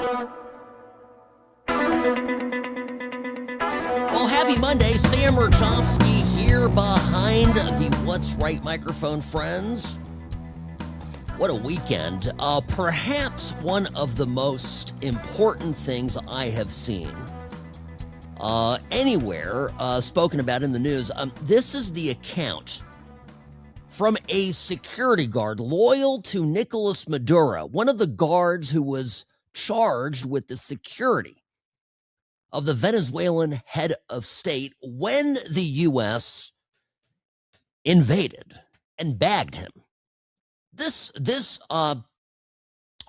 Well, happy Monday. Sam Mirejovsky here behind the What's Right microphone, friends. What a weekend. Perhaps one of the most important things I have seen anywhere spoken about in the news. This is the account from a security guard loyal to Nicolas Maduro, one of the guards who was charged with the security of the Venezuelan head of state when the U.S. invaded and bagged him. This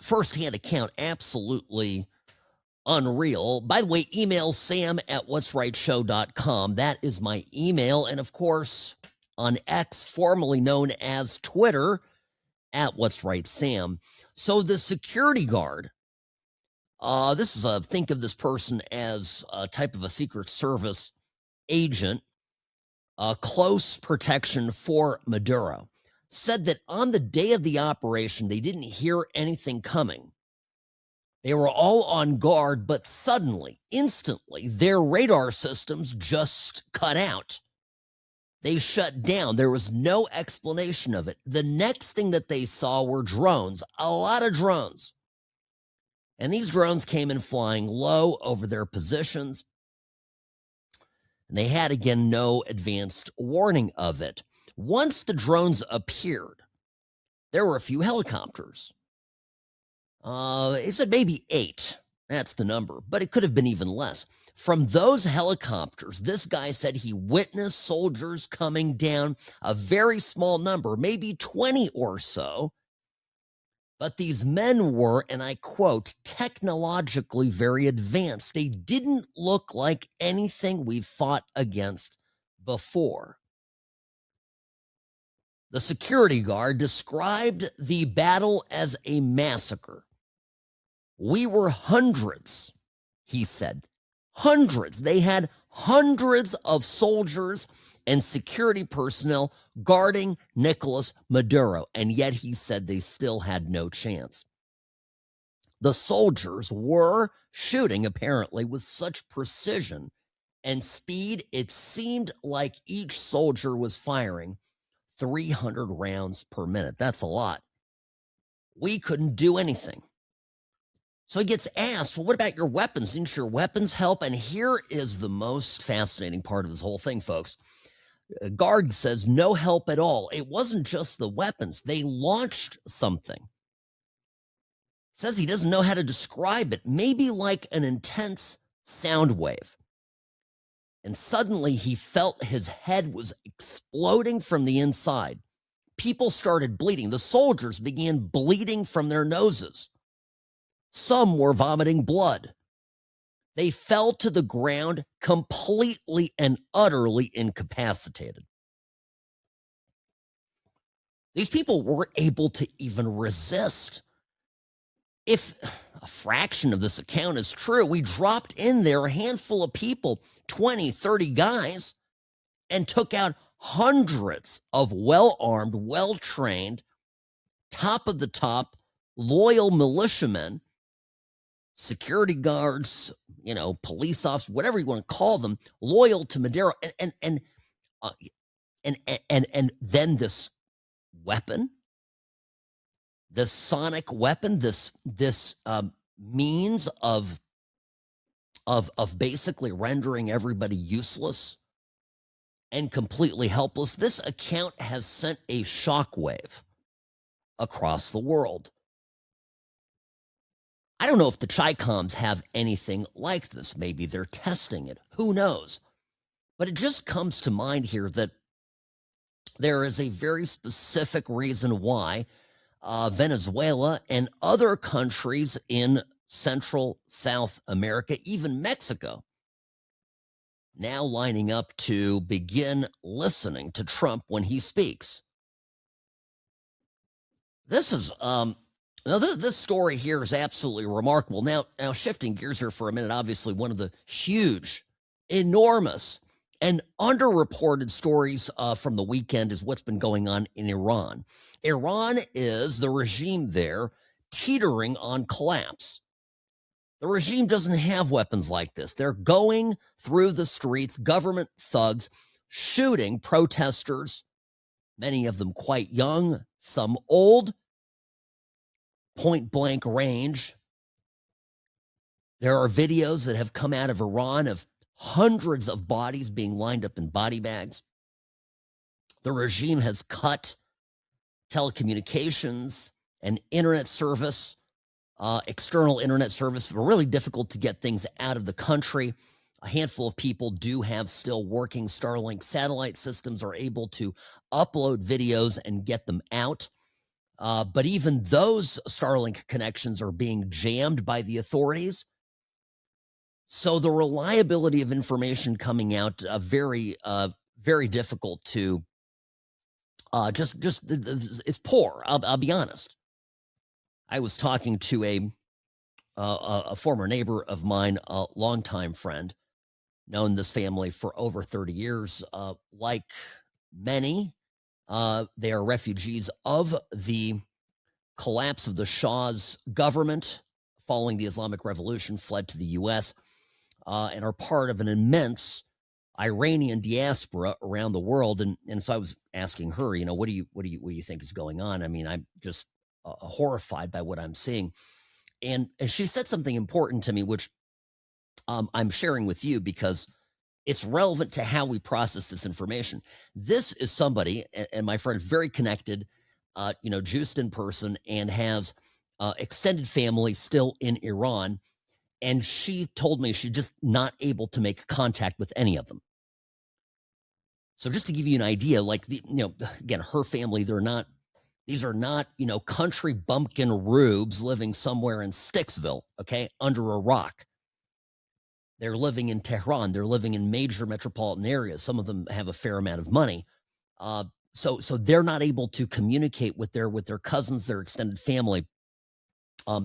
firsthand account, absolutely unreal. By the way, email sam@whatsrightshow.com. That is my email. And of course, on X, formerly known as Twitter, @whatsrightsam. So the security guard, think of this person as a type of a Secret Service agent, close protection for Maduro, said that on the day of the operation, they didn't hear anything coming. They were all on guard, but suddenly, instantly, their radar systems just cut out. They shut down. There was no explanation of it. The next thing that they saw were drones, a lot of drones. And these drones came in flying low over their positions. And they had, again, no advanced warning of it. Once the drones appeared, there were a few helicopters. He said maybe 8. That's the number, but it could have been even less. From those helicopters, this guy said he witnessed soldiers coming down, a very small number, maybe 20 or so. But these men were, and I quote, technologically very advanced. They didn't look like anything we've fought against before. The security guard described the battle as a massacre. We were hundreds, he said. Hundreds. They had hundreds of soldiers and security personnel guarding Nicolas Maduro, and yet he said they still had no chance. The soldiers were shooting, apparently, with such precision and speed, it seemed like each soldier was firing 300 rounds per minute. That's a lot. We couldn't do anything. So he gets asked, well, what about your weapons? Didn't your weapons help? And here is the most fascinating part of this whole thing, folks. Guard says no help at all. It wasn't just the weapons. They launched something. Says he doesn't know how to describe it. Maybe like an intense sound wave. And suddenly he felt his head was exploding from the inside. People started bleeding. The soldiers began bleeding from their noses. Some were vomiting blood. They fell to the ground completely and utterly incapacitated. These people weren't able to even resist. If a fraction of this account is true, we dropped in there a handful of people, 20, 30 guys, and took out hundreds of well-armed, well-trained, top of the top, loyal militiamen, security guards, police officers, whatever you want to call them, loyal to Maduro, and then this weapon, this sonic weapon, this means of basically rendering everybody useless and completely helpless. This account has sent a shockwave across the world. I don't know if the Chi-Coms have anything like this. Maybe they're testing it. Who knows? But it just comes to mind here that there is a very specific reason why Venezuela and other countries in Central South America, even Mexico, now lining up to begin listening to Trump when he speaks. This is Now, this story here is absolutely remarkable. Now, shifting gears here for a minute, obviously one of the huge, enormous, and underreported stories from the weekend is what's been going on in Iran. Iran is the regime there teetering on collapse. The regime doesn't have weapons like this. They're going through the streets, government thugs, shooting protesters, many of them quite young, some old, point blank range. There are videos that have come out of Iran of hundreds of bodies being lined up in body bags. The regime has cut telecommunications and internet service, external internet service. Really difficult to get things out of the country. A handful of people do have still working Starlink satellite systems, are able to upload videos and get them out. But even those Starlink connections are being jammed by the authorities. So the reliability of information coming out, very difficult to, it's poor. I'll be honest. I was talking to a former neighbor of mine, a longtime friend, known this family for over 30 years. Like many, they are refugees of the collapse of the Shah's government following the Islamic Revolution, fled to the U.S., and are part of an immense Iranian diaspora around the world. And so I was asking her, what do you think is going on? I mean, I'm just horrified by what I'm seeing. And she said something important to me, which I'm sharing with you because it's relevant to how we process this information. This is somebody, and my friend is very connected, juiced in person, and has extended family still in Iran. And she told me she's just not able to make contact with any of them. So just to give you an idea, like again, her family, these are not, country bumpkin rubes living somewhere in Sticksville, okay, under a rock. They're living in Tehran. They're living in major metropolitan areas. Some of them have a fair amount of money. So they're not able to communicate with their cousins, their extended family,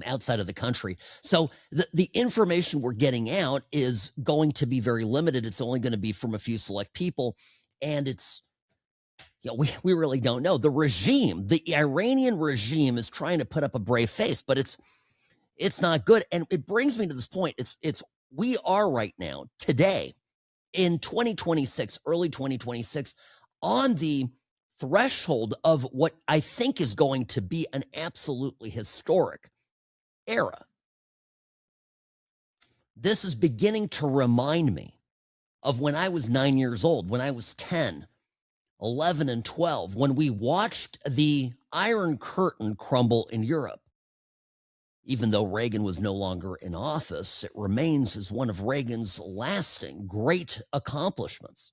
outside of the country. So the information we're getting out is going to be very limited. It's only going to be from a few select people. And it's, we really don't know. The regime, the Iranian regime, is trying to put up a brave face, but it's not good. And it brings me to this point. We are right now, today, in 2026, early 2026, on the threshold of what I think is going to be an absolutely historic era. This is beginning to remind me of when I was 9 years old, when I was 10, 11, and 12, when we watched the Iron Curtain crumble in Europe. Even though Reagan was no longer in office, it remains as one of Reagan's lasting great accomplishments.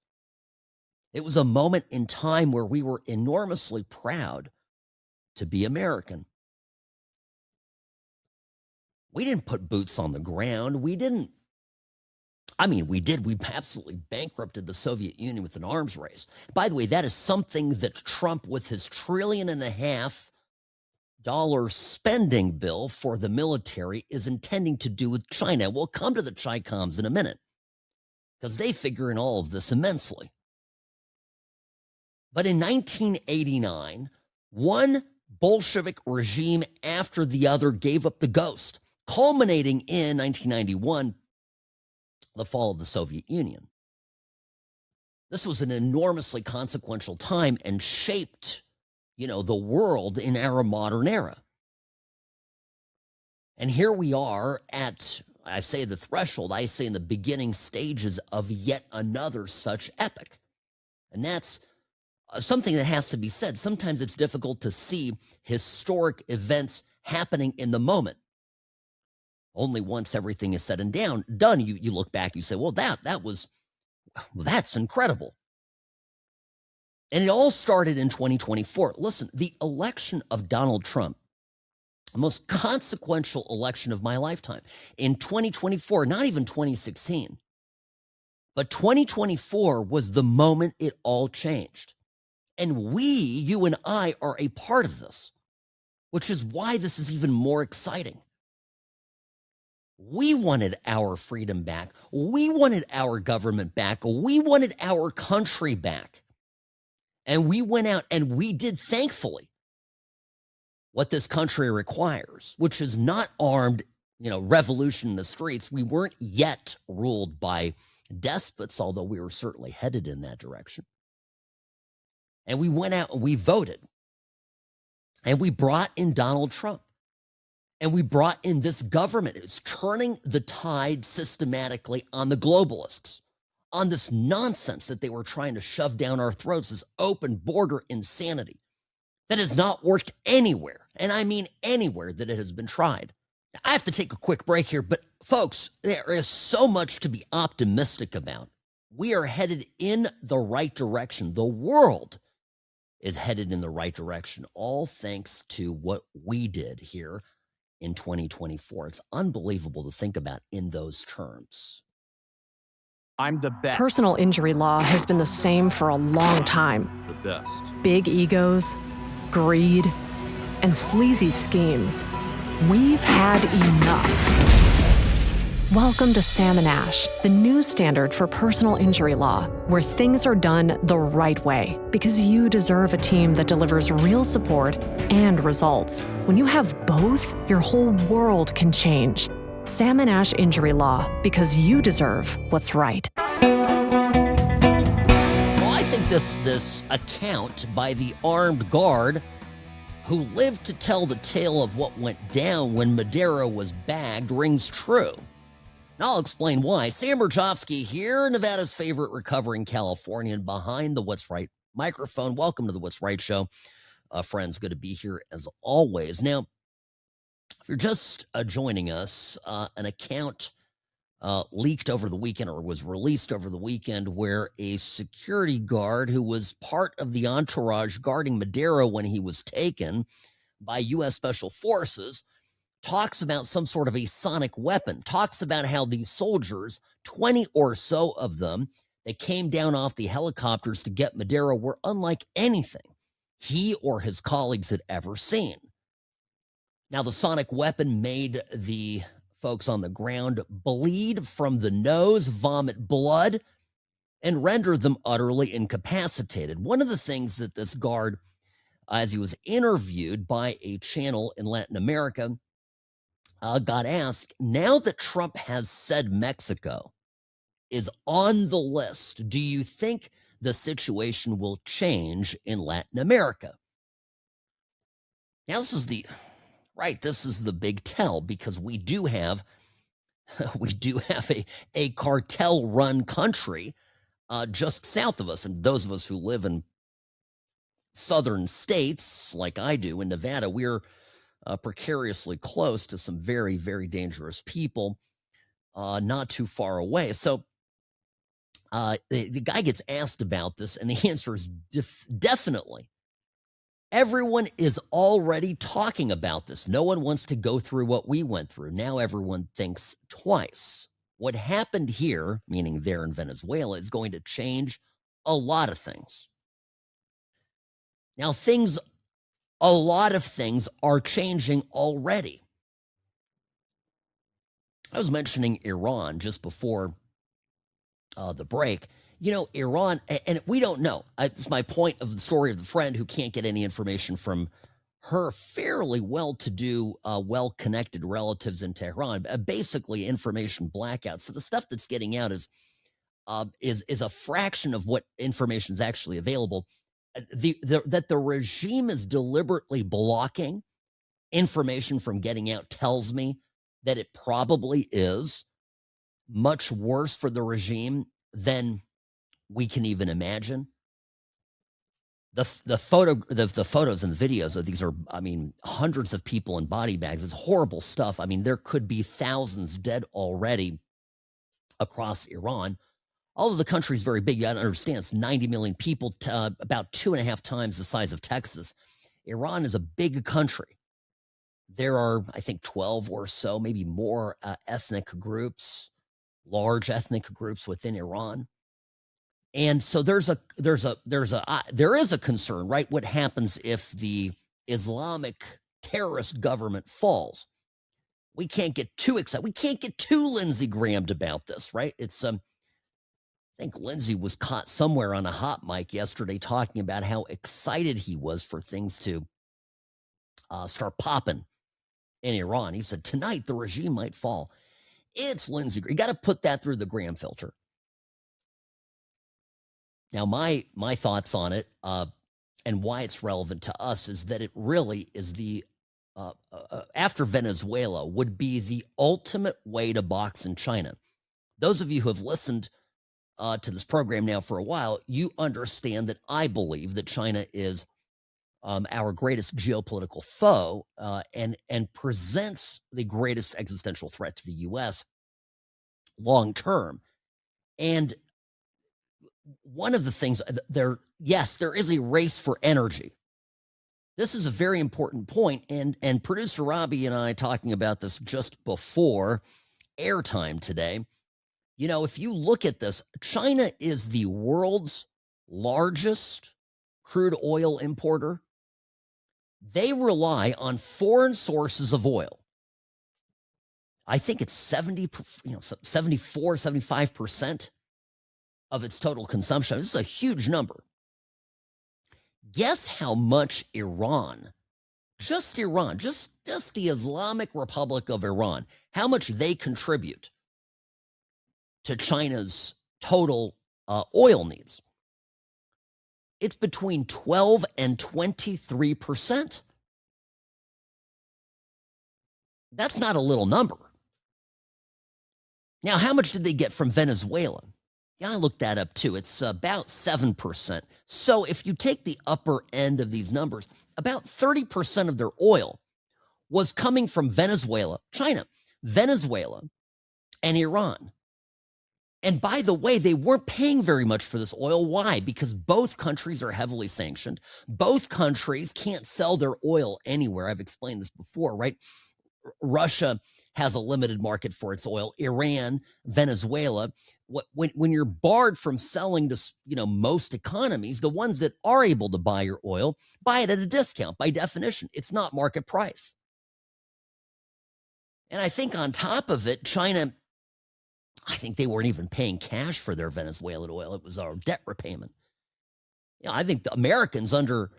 It was a moment in time where we were enormously proud to be American. We didn't put boots on the ground. We did. We absolutely bankrupted the Soviet Union with an arms race. By the way, that is something that Trump, with his $1.5 trillion spending bill for the military, is intending to do with China. We'll come to the Chi-Coms in a minute because they figure in all of this immensely. But in 1989, one Bolshevik regime after the other gave up the ghost, culminating in 1991, the fall of the Soviet Union. This was an enormously consequential time and shaped, the world in our modern era. And here we are at, I say the threshold, I say in the beginning stages of yet another such epic. And that's something that has to be said. Sometimes it's difficult to see historic events happening in the moment. Only once everything is said and done, you look back, you say, well, that's incredible. And it all started in 2024. Listen, the election of Donald Trump, the most consequential election of my lifetime, in 2024, not even 2016, but 2024 was the moment it all changed. And you and I, are a part of this, which is why this is even more exciting. We wanted our freedom back. We wanted our government back. We wanted our country back. And we went out and we did, thankfully, what this country requires, which is not armed revolution in the streets. We weren't yet ruled by despots, although we were certainly headed in that direction. And we went out and we voted. And we brought in Donald Trump. And we brought in this government. It's turning the tide systematically on the globalists, on this nonsense that they were trying to shove down our throats, this open border insanity that has not worked anywhere. And I mean anywhere that it has been tried. I have to take a quick break here, but folks, there is so much to be optimistic about. We are headed in the right direction. The world is headed in the right direction, all thanks to what we did here in 2024. It's unbelievable to think about in those terms. I'm the best. Personal injury law has been the same for a long time. The best. Big egos, greed, and sleazy schemes. We've had enough. Welcome to Sam and Ash, the new standard for personal injury law, where things are done the right way, because you deserve a team that delivers real support and results. When you have both, your whole world can change. Sam and Ash Injury Law, because you deserve what's right. Well, I think this account by the armed guard who lived to tell the tale of what went down when Madero was bagged rings true. And I'll explain why. Sam Mirejovsky here, Nevada's favorite recovering Californian, behind the What's Right microphone. Welcome to the What's Right show. Friends, good to be here as always. Now, if you're just joining us, an account leaked over the weekend, or was released over the weekend, where a security guard who was part of the entourage guarding Madero when he was taken by U.S. Special Forces talks about some sort of a sonic weapon, talks about how these soldiers, 20 or so of them, that came down off the helicopters to get Madero were unlike anything he or his colleagues had ever seen. Now, the sonic weapon made the folks on the ground bleed from the nose, vomit blood, and render them utterly incapacitated. One of the things that this guard, as he was interviewed by a channel in Latin America, got asked, now that Trump has said Mexico is on the list, do you think the situation will change in Latin America? Now, this is the big tell, because we do have a cartel-run country just south of us. And those of us who live in southern states, like I do in Nevada, we're precariously close to some very, very dangerous people not too far away. So the guy gets asked about this, and the answer is definitely. Everyone is already talking about this. No one wants to go through what we went through. Now everyone thinks twice. What happened here, meaning there in Venezuela, is going to change a lot of things. Now, a lot of things are changing already. I was mentioning Iran just before the break. You know, Iran, and we don't know. It's my point of the story of the friend who can't get any information from her fairly well-to-do, well-connected relatives in Tehran. Basically, information blackout. So the stuff that's getting out is a fraction of what information is actually available. That the regime is deliberately blocking information from getting out tells me that it probably is much worse for the regime than we can even imagine. The photos and the videos of these are, I mean, hundreds of people in body bags. It's horrible stuff. I mean, there could be thousands dead already across Iran. Although the country is very big, you got to understand it's 90 million people, about 2.5 times the size of Texas. Iran is a big country. There are, I think, 12 or so, maybe more ethnic groups, large ethnic groups within Iran. And so there is a concern, right? What happens if the Islamic terrorist government falls? We can't get too excited. We can't get too Lindsey Graham'd about this, right? It's I think Lindsey was caught somewhere on a hot mic yesterday talking about how excited he was for things to start popping in Iran. He said, tonight the regime might fall. It's Lindsey Graham. You got to put that through the Graham filter. Now, my thoughts on it and why it's relevant to us is that it really is the, after Venezuela, would be the ultimate way to box in China. Those of you who have listened to this program now for a while, you understand that I believe that China is our greatest geopolitical foe and presents the greatest existential threat to the U.S. long term. And one of the things there is a race for energy. This is a very important point, and producer Robbie and I talking about this just before airtime today. You know, if you look at this, China is the world's largest crude oil importer. They rely on foreign sources of oil. I think it's 74, 75% of its total consumption. This is a huge number. Guess how much Iran, just the Islamic Republic of Iran, how much they contribute to China's total oil needs? It's between 12 and 23%. That's not a little number. Now, how much did they get from Venezuela? Yeah, I looked that up too. It's about 7%. So if you take the upper end of these numbers, about 30% of their oil was coming from Venezuela, China, Venezuela, and Iran. And by the way, they weren't paying very much for this oil. Why? Because both countries are heavily sanctioned. Both countries can't sell their oil anywhere. I've explained this before, right? Russia has a limited market for its oil. Iran, Venezuela. When you're barred from selling to most economies, the ones that are able to buy your oil, buy it at a discount. By definition, it's not market price. And I think on top of it, China, I think they weren't even paying cash for their Venezuelan oil. It was our debt repayment. I think the Americans under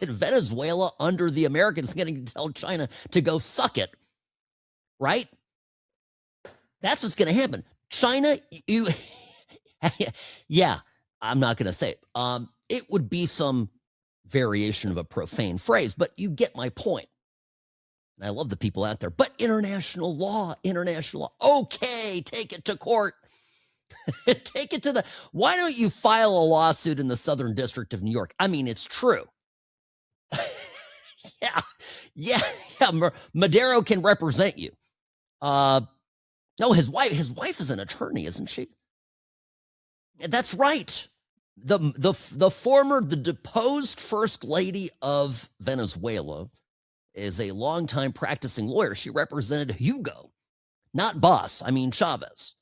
Venezuela under the Americans going to tell China to go suck it, right? That's what's going to happen. China, yeah, I'm not going to say it. It would be some variation of a profane phrase, but you get my point. And I love the people out there, but international law. Okay, take it to court. Take it to why don't you file a lawsuit in the Southern District of New York? I mean, it's true. Yeah. Madero can represent you. No, his wife is an attorney, isn't she? That's right. The deposed first lady of Venezuela is a longtime practicing lawyer. She represented Hugo, not Boss. I mean Chavez.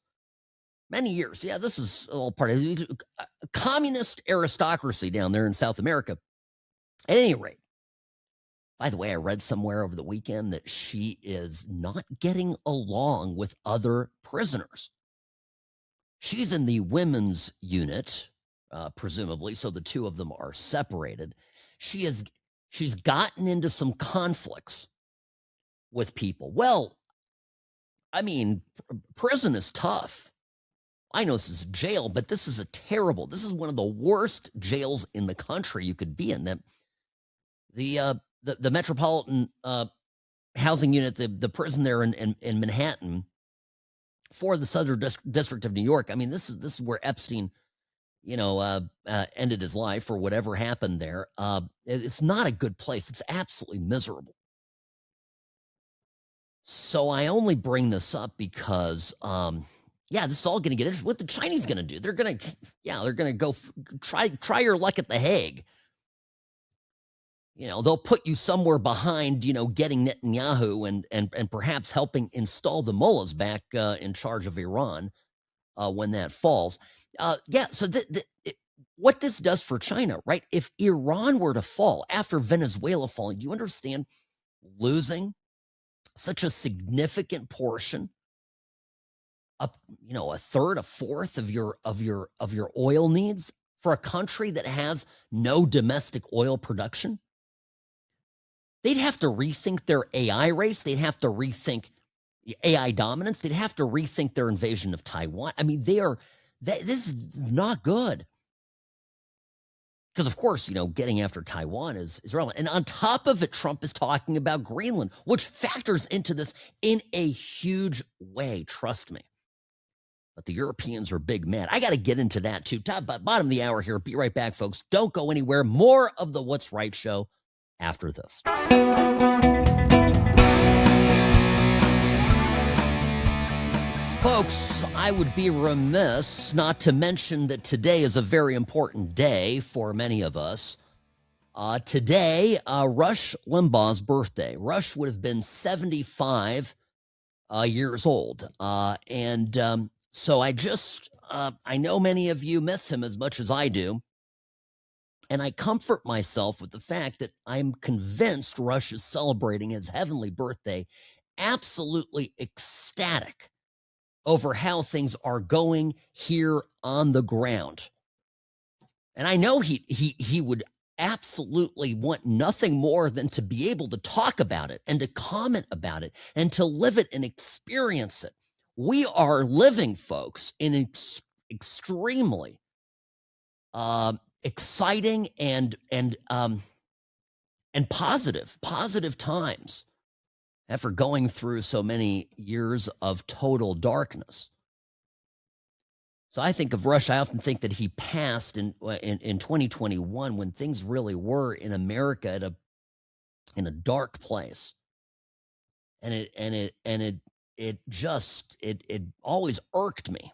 Many years. Yeah, this is all part of a communist aristocracy down there in South America. At any rate, by the way, I read somewhere over the weekend that she is not getting along with other prisoners. She's in the women's unit, presumably, so the two of them are separated. She's gotten into some conflicts with people. Well, I mean, prison is tough. I know this is jail, but this is this is one of the worst jails in the country you could be in. The metropolitan housing unit, the prison there in Manhattan for the Southern District of New York. I mean, this is where Epstein, ended his life or whatever happened there. It's not a good place. It's absolutely miserable. So I only bring this up because, this is all going to get interesting. What the Chinese going to do? They're going to go try your luck at The Hague. They'll put you somewhere behind, getting Netanyahu and perhaps helping install the mullahs back in charge of Iran when that falls. So what this does for China, right? If Iran were to fall after Venezuela falling, do you understand losing such a significant portion, a third, a fourth of your oil needs for a country that has no domestic oil production? they'd have to rethink their AI race. They'd have to rethink AI dominance. They'd have to rethink their invasion of Taiwan. I mean, this is not good. Because, of course, getting after Taiwan is relevant. And on top of it, Trump is talking about Greenland, which factors into this in a huge way. Trust me. But the Europeans are big mad. I got to get into that, too. Bottom of the hour here. Be right back, folks. Don't go anywhere. More of the What's Right show after this. Folks, I would be remiss not to mention that today is a very important day for many of us. Today, Rush Limbaugh's birthday. Rush would have been 75 years old. So I know many of you miss him as much as I do. And I comfort myself with the fact that I'm convinced Rush is celebrating his heavenly birthday, absolutely ecstatic over how things are going here on the ground. And I know he would absolutely want nothing more than to be able to talk about it and to comment about it and to live it and experience it. We are living, folks, in extremely exciting and positive times after going through so many years of total darkness. So I think of Rush. I often think that he passed in 2021 when things really were in America in a dark place, and it always irked me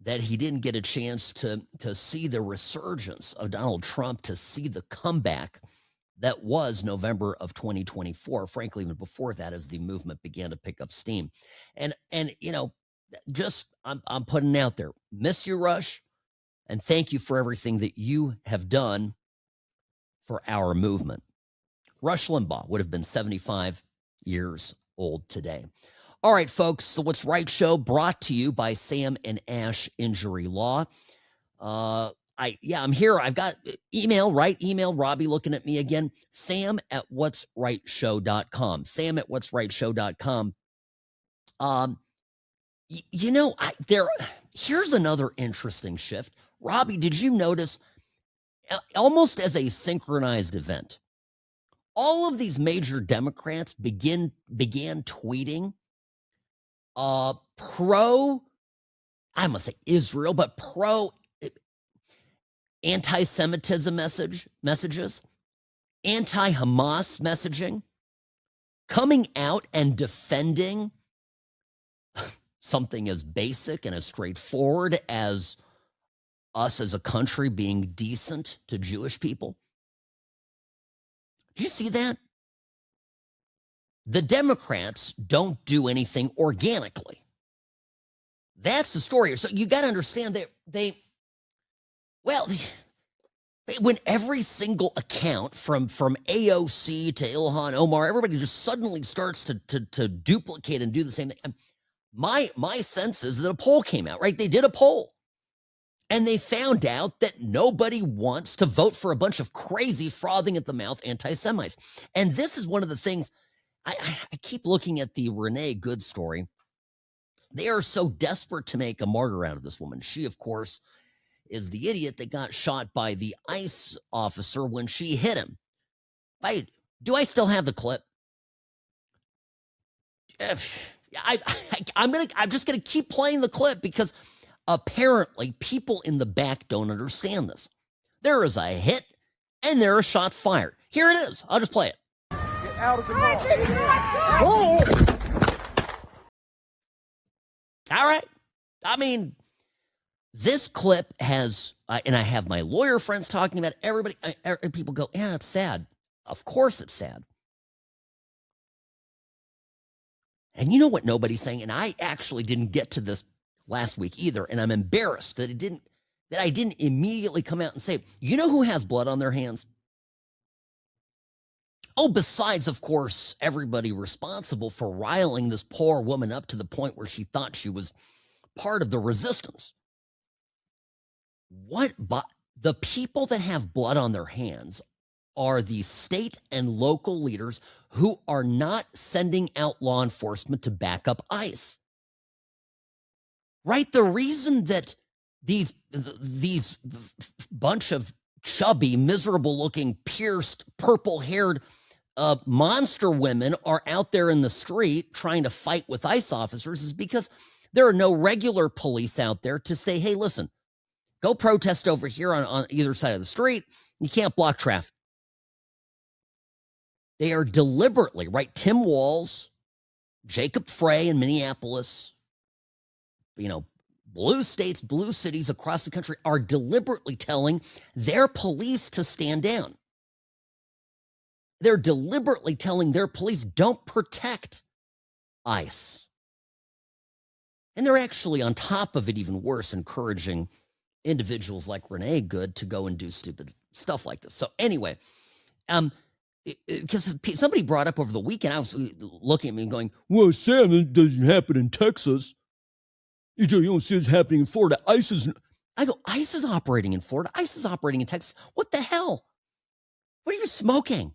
that he didn't get a chance to see the resurgence of Donald Trump, to see the comeback that was November of 2024, frankly, even before that, as the movement began to pick up steam. And I'm putting out there, miss you, Rush, and thank you for everything that you have done for our movement. Rush Limbaugh would have been 75 years old today. All right, folks, the What's Right show brought to you by Sam and Ash Injury Law. I'm here. I've got email, right? Email Robbie looking at me again. Sam@whatsrightshow.com. Sam@whatsrightshow.com. Here's another interesting shift. Robbie, did you notice, almost as a synchronized event, all of these major Democrats began tweeting pro, I must say Israel, but pro anti-Semitism messages, anti-Hamas messaging, coming out and defending something as basic and as straightforward as us as a country being decent to Jewish people. Do you see that? The Democrats don't do anything organically. That's the story. So you got to understand that when every single account from AOC to Ilhan Omar, everybody just suddenly starts to duplicate and do the same thing. My sense is that a poll came out, right? They did a poll, and they found out that nobody wants to vote for a bunch of crazy, frothing at the mouth anti-Semites. And this is one of the things I keep looking at the Renee Good story. They are so desperate to make a martyr out of this woman. She, of course, is the idiot that got shot by the ICE officer when she hit him. Do I still have the clip? I'm just gonna keep playing the clip because apparently people in the back don't understand this. There is a hit and there are shots fired. Here it is. I'll just play it. Get out of the car. All right. I mean, this clip has, and I have my lawyer friends talking about it. Everybody, people go, yeah, it's sad. Of course it's sad. And you know what nobody's saying? And I actually didn't get to this last week either. And I'm embarrassed that I didn't immediately come out and say, you know who has blood on their hands? Oh, besides, of course, everybody responsible for riling this poor woman up to the point where she thought she was part of the resistance. But the people that have blood on their hands are the state and local leaders who are not sending out law enforcement to back up ICE. Right? The reason that these bunch of chubby, miserable-looking, pierced, purple-haired monster women are out there in the street trying to fight with ICE officers is because there are no regular police out there to say, hey, listen, go protest over here on either side of the street. You can't block traffic. They are deliberately, right? Tim Walz, Jacob Frey in Minneapolis, blue states, blue cities across the country are deliberately telling their police to stand down. They're deliberately telling their police, don't protect ICE. And they're actually, on top of it, even worse, encouraging individuals like Renee Good to go and do stupid stuff like this. So anyway, because somebody brought up over the weekend, I was looking at me and going, well, Sam, it doesn't happen in Texas. You don't see it happening in Florida. I go, ICE is operating in Florida. ICE is operating in Texas. What the hell? What are you smoking?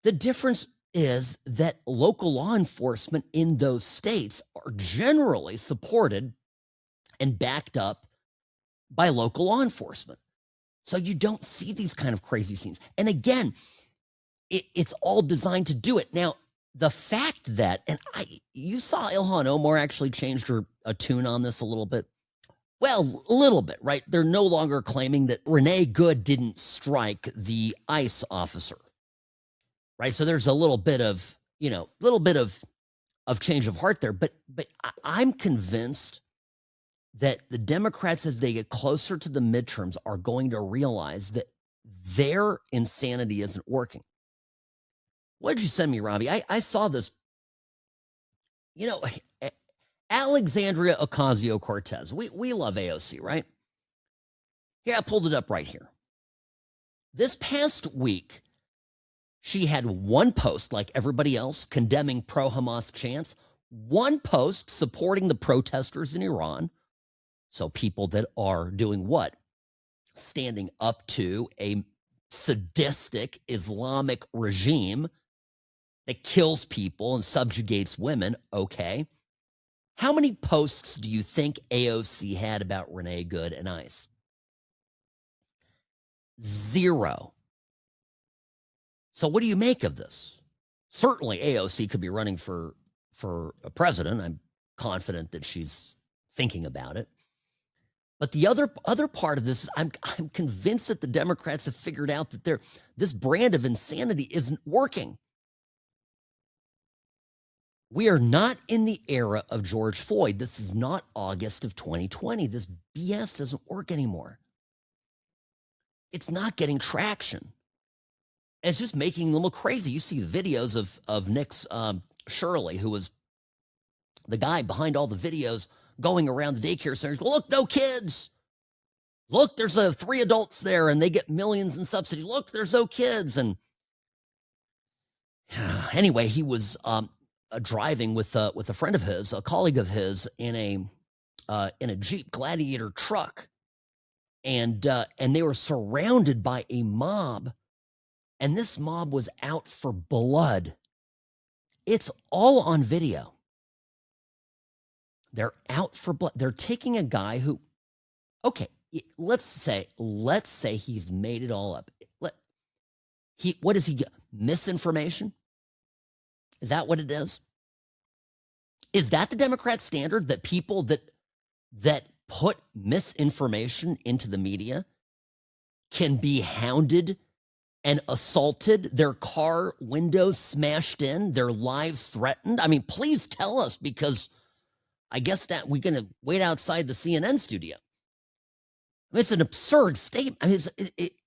The difference is that local law enforcement in those states are generally supported and backed up by local law enforcement. So you don't see these kind of crazy scenes. And again, it's all designed to do it. Now, the fact that, and you saw Ilhan Omar actually changed her tune on this a little bit. Well, a little bit, right? They're no longer claiming that Renee Good didn't strike the ICE officer, right? So there's a little bit of change of heart there. But I'm convinced that the Democrats, as they get closer to the midterms, are going to realize that their insanity isn't working. What did you send me, Robbie? I saw this. Alexandria Ocasio-Cortez. We love AOC, right? Here, I pulled it up right here. This past week, she had one post, like everybody else, condemning pro-Hamas chants, one post supporting the protesters in Iran. So people that are doing what? Standing up to a sadistic Islamic regime that kills people and subjugates women. Okay. How many posts do you think AOC had about Renee Good and ICE? 0. So what do you make of this? Certainly AOC could be running for a president. I'm confident that she's thinking about it. But the other part of this is I'm convinced that the Democrats have figured out that this brand of insanity isn't working. We are not in the era of George Floyd. This is not August of 2020. This BS doesn't work anymore. It's not getting traction. It's just making them look crazy. You see the videos of Nick's Shirley, who was the guy behind all the videos going around the daycare centers. Look, no kids. Look, there's 3 adults there, and they get millions in subsidy. Look, there's no kids. And anyway, he was driving with a friend of his, a colleague of his, in a Jeep Gladiator truck, and they were surrounded by a mob, and this mob was out for blood. It's all on video. They're out for blood. They're taking a guy who, okay, let's say he's made it all up. What does he get? Misinformation? Is that what it is? Is that the Democrat standard, that people that put misinformation into the media can be hounded and assaulted, their car windows smashed in, their lives threatened? I mean, please tell us, because I guess that we're going to wait outside the CNN studio. I mean, it's an absurd statement. I mean,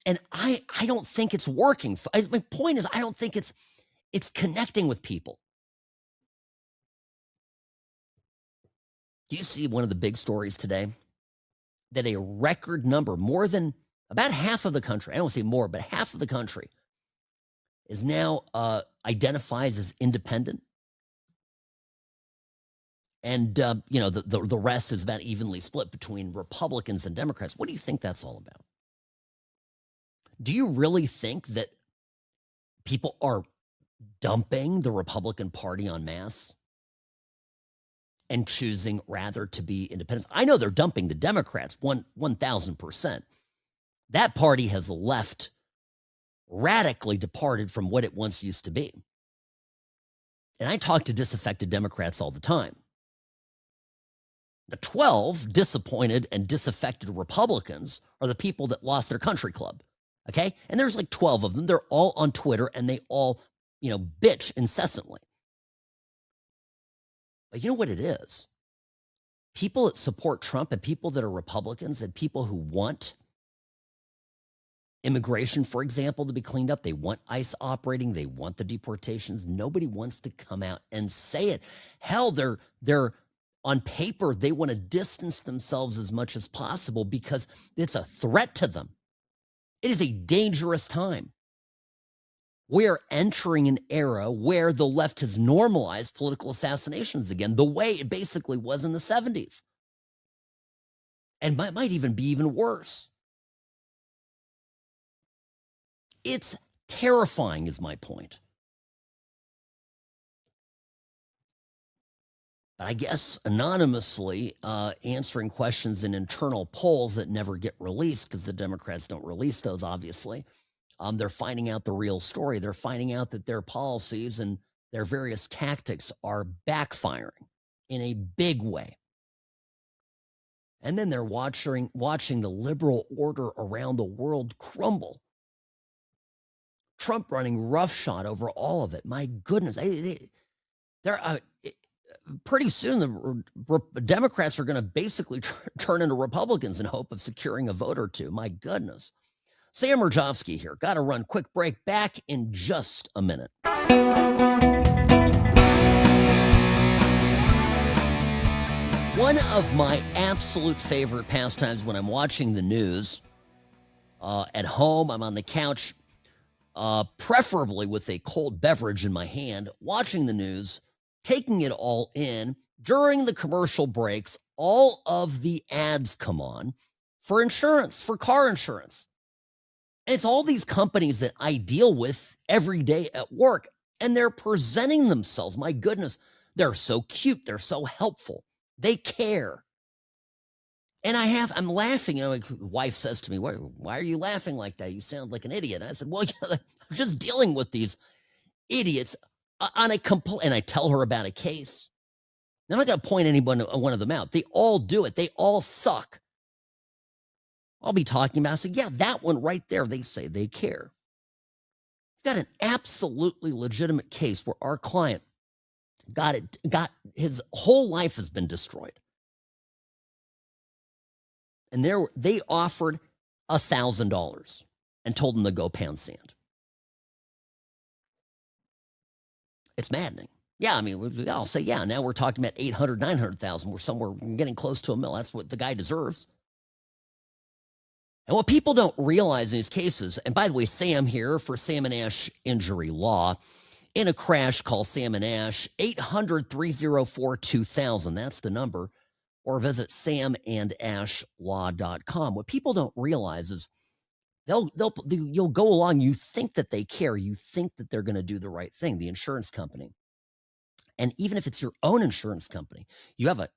and I don't think it's working. My point is, I don't think it's connecting with people. Do you see one of the big stories today? That a record number, more than about half of the country, I don't say more, but half of the country is now identifies as independent. And, the rest is about evenly split between Republicans and Democrats. What do you think that's all about? Do you really think that People are dumping the Republican Party en masse and choosing rather to be independents. I know they're dumping the Democrats 1,000%. That party has radically departed from what it once used to be. And I talk to disaffected Democrats all the time. The 12 disappointed and disaffected Republicans are the people that lost their country club. Okay? And there's like 12 of them. They're all on Twitter and they all, bitch incessantly. But you know what it is? People that support Trump and people that are Republicans and people who want immigration, for example, to be cleaned up. They want ICE operating. They want the deportations. Nobody wants to come out and say it. Hell, they're on paper, they want to distance themselves as much as possible because it's a threat to them. It is a dangerous time. We are entering an era where the left has normalized political assassinations again, the way it basically was in the 70s. And might even be even worse. It's terrifying, is my point. But I guess anonymously answering questions in internal polls that never get released because the Democrats don't release those, obviously. They're finding out the real story. They're finding out that their policies and their various tactics are backfiring in a big way. And then they're watching the liberal order around the world crumble. Trump running roughshod over all of it. My goodness. Pretty soon, the Democrats are going to basically turn into Republicans in hope of securing a vote or two. My goodness. Sam Mirejovsky here. Got to run. Quick break. Back in just a minute. One of my absolute favorite pastimes when I'm watching the news at home, I'm on the couch, preferably with a cold beverage in my hand, watching the news, taking it all in. During the commercial breaks, all of the ads come on for insurance, for car insurance. And it's all these companies that I deal with every day at work, and they're presenting themselves. My goodness, they're so cute. They're so helpful. They care. And I'm laughing. Like, wife says to me, why are you laughing like that? You sound like an idiot. And I said, well, I'm just dealing with these idiots on and I tell her about a case. I'm not going to point one of them out. They all do it. They all suck. I'll be talking about, I said, yeah, that one right there. They say they care. Got an absolutely legitimate case where our client got his whole life has been destroyed. And they offered $1,000 and told him to go pound sand. It's maddening. Yeah, I mean, I'll say, yeah, now we're talking about 800, 900,000. We're somewhere getting close to $1 million. That's what the guy deserves. And what people don't realize in these cases, and by the way, Sam here for Sam and Ash Injury Law, in a crash, call Sam and Ash, 800-304-2000. That's the number. Or visit samandashlaw.com. What people don't realize is you'll go along, you think that they care, you think that they're going to do the right thing, the insurance company. And even if it's your own insurance company, you have a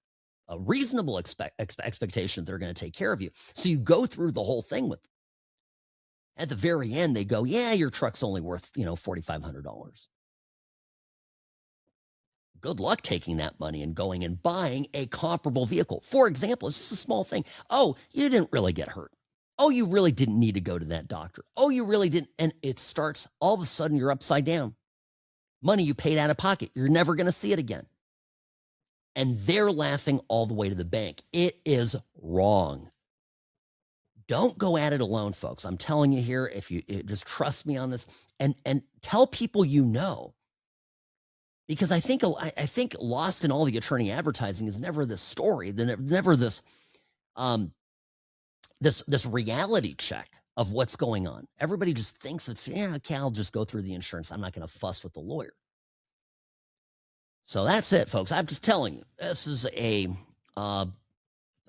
reasonable expectation that they're going to take care of you. So you go through the whole thing with them. At the very end, they go, yeah, your truck's only worth, $4,500. Good luck taking that money and going and buying a comparable vehicle. For example, it's just a small thing. Oh, you didn't really get hurt. Oh, you really didn't need to go to that doctor. Oh, you really didn't. And it starts, all of a sudden, you're upside down. Money you paid out of pocket. You're never going to see it again. And they're laughing all the way to the bank. It is wrong. Don't go at it alone, folks. I'm telling you here, if you just trust me on this, and tell people you know. Because I think lost in all the attorney advertising is never this story, never this this reality check of what's going on. Everybody just thinks it's, okay, I'll just go through the insurance. I'm not going to fuss with the lawyer. So that's it, folks. I'm just telling you, this is I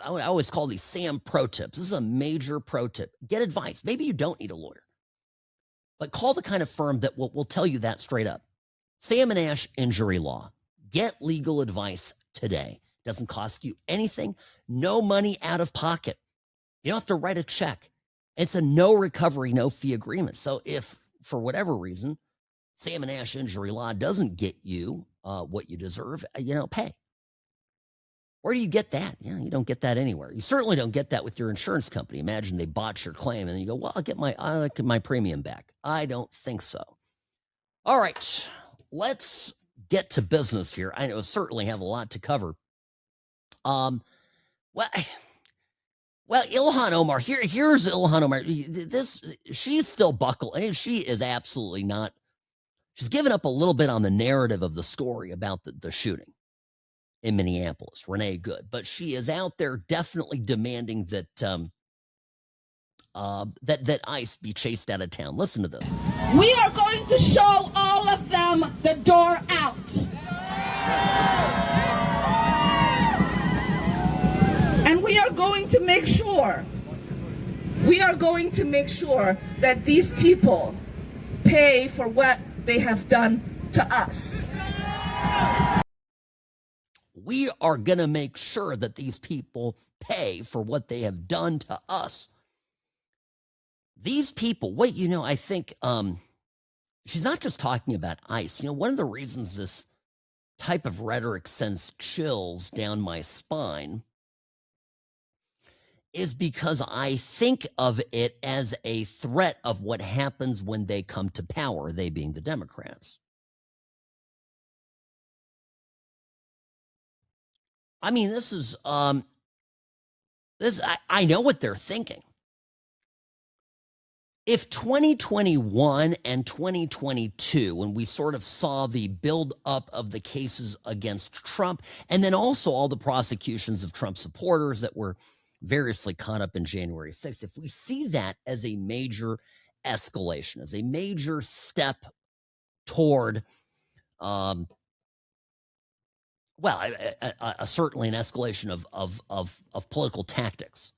always call these Sam pro tips. This is a major pro tip. Get advice. Maybe you don't need a lawyer. but call the kind of firm that will tell you that straight up. Sam and Ash Injury Law. Get legal advice today. Doesn't cost you anything. No money out of pocket. You don't have to write a check. It's a no recovery, no fee agreement. So if, for whatever reason, Sam and Ash Injury Law doesn't get you what you deserve, pay. Where do you get that? You don't get that anywhere. You certainly don't get that with your insurance company. Imagine they botch your claim and then you go, well, I'll get my premium back. I don't think so. All right, let's get to business here. I know certainly have a lot to cover. Well, Ilhan Omar, here's Ilhan Omar. She's still buckling. She is absolutely not. She's given up a little bit on the narrative of the story about the shooting in Minneapolis, Renee Good, but she is out there definitely demanding that that ICE be chased out of town. Listen to this. We are going to show all of them the door out. And we are going to make sure that these people pay for what they have done to us. We are going to make sure that these people pay for what they have done to us. These people, I think she's not just talking about ICE. One of the reasons this type of rhetoric sends chills down my spine is because I think of it as a threat of what happens when they come to power, they being the Democrats. I mean, this is I know what they're thinking. If 2021 and 2022, when we sort of saw the build up of the cases against Trump, and then also all the prosecutions of Trump supporters that were variously caught up in January 6th, if we see that as a major escalation, as a major step toward, certainly an escalation of political tactics,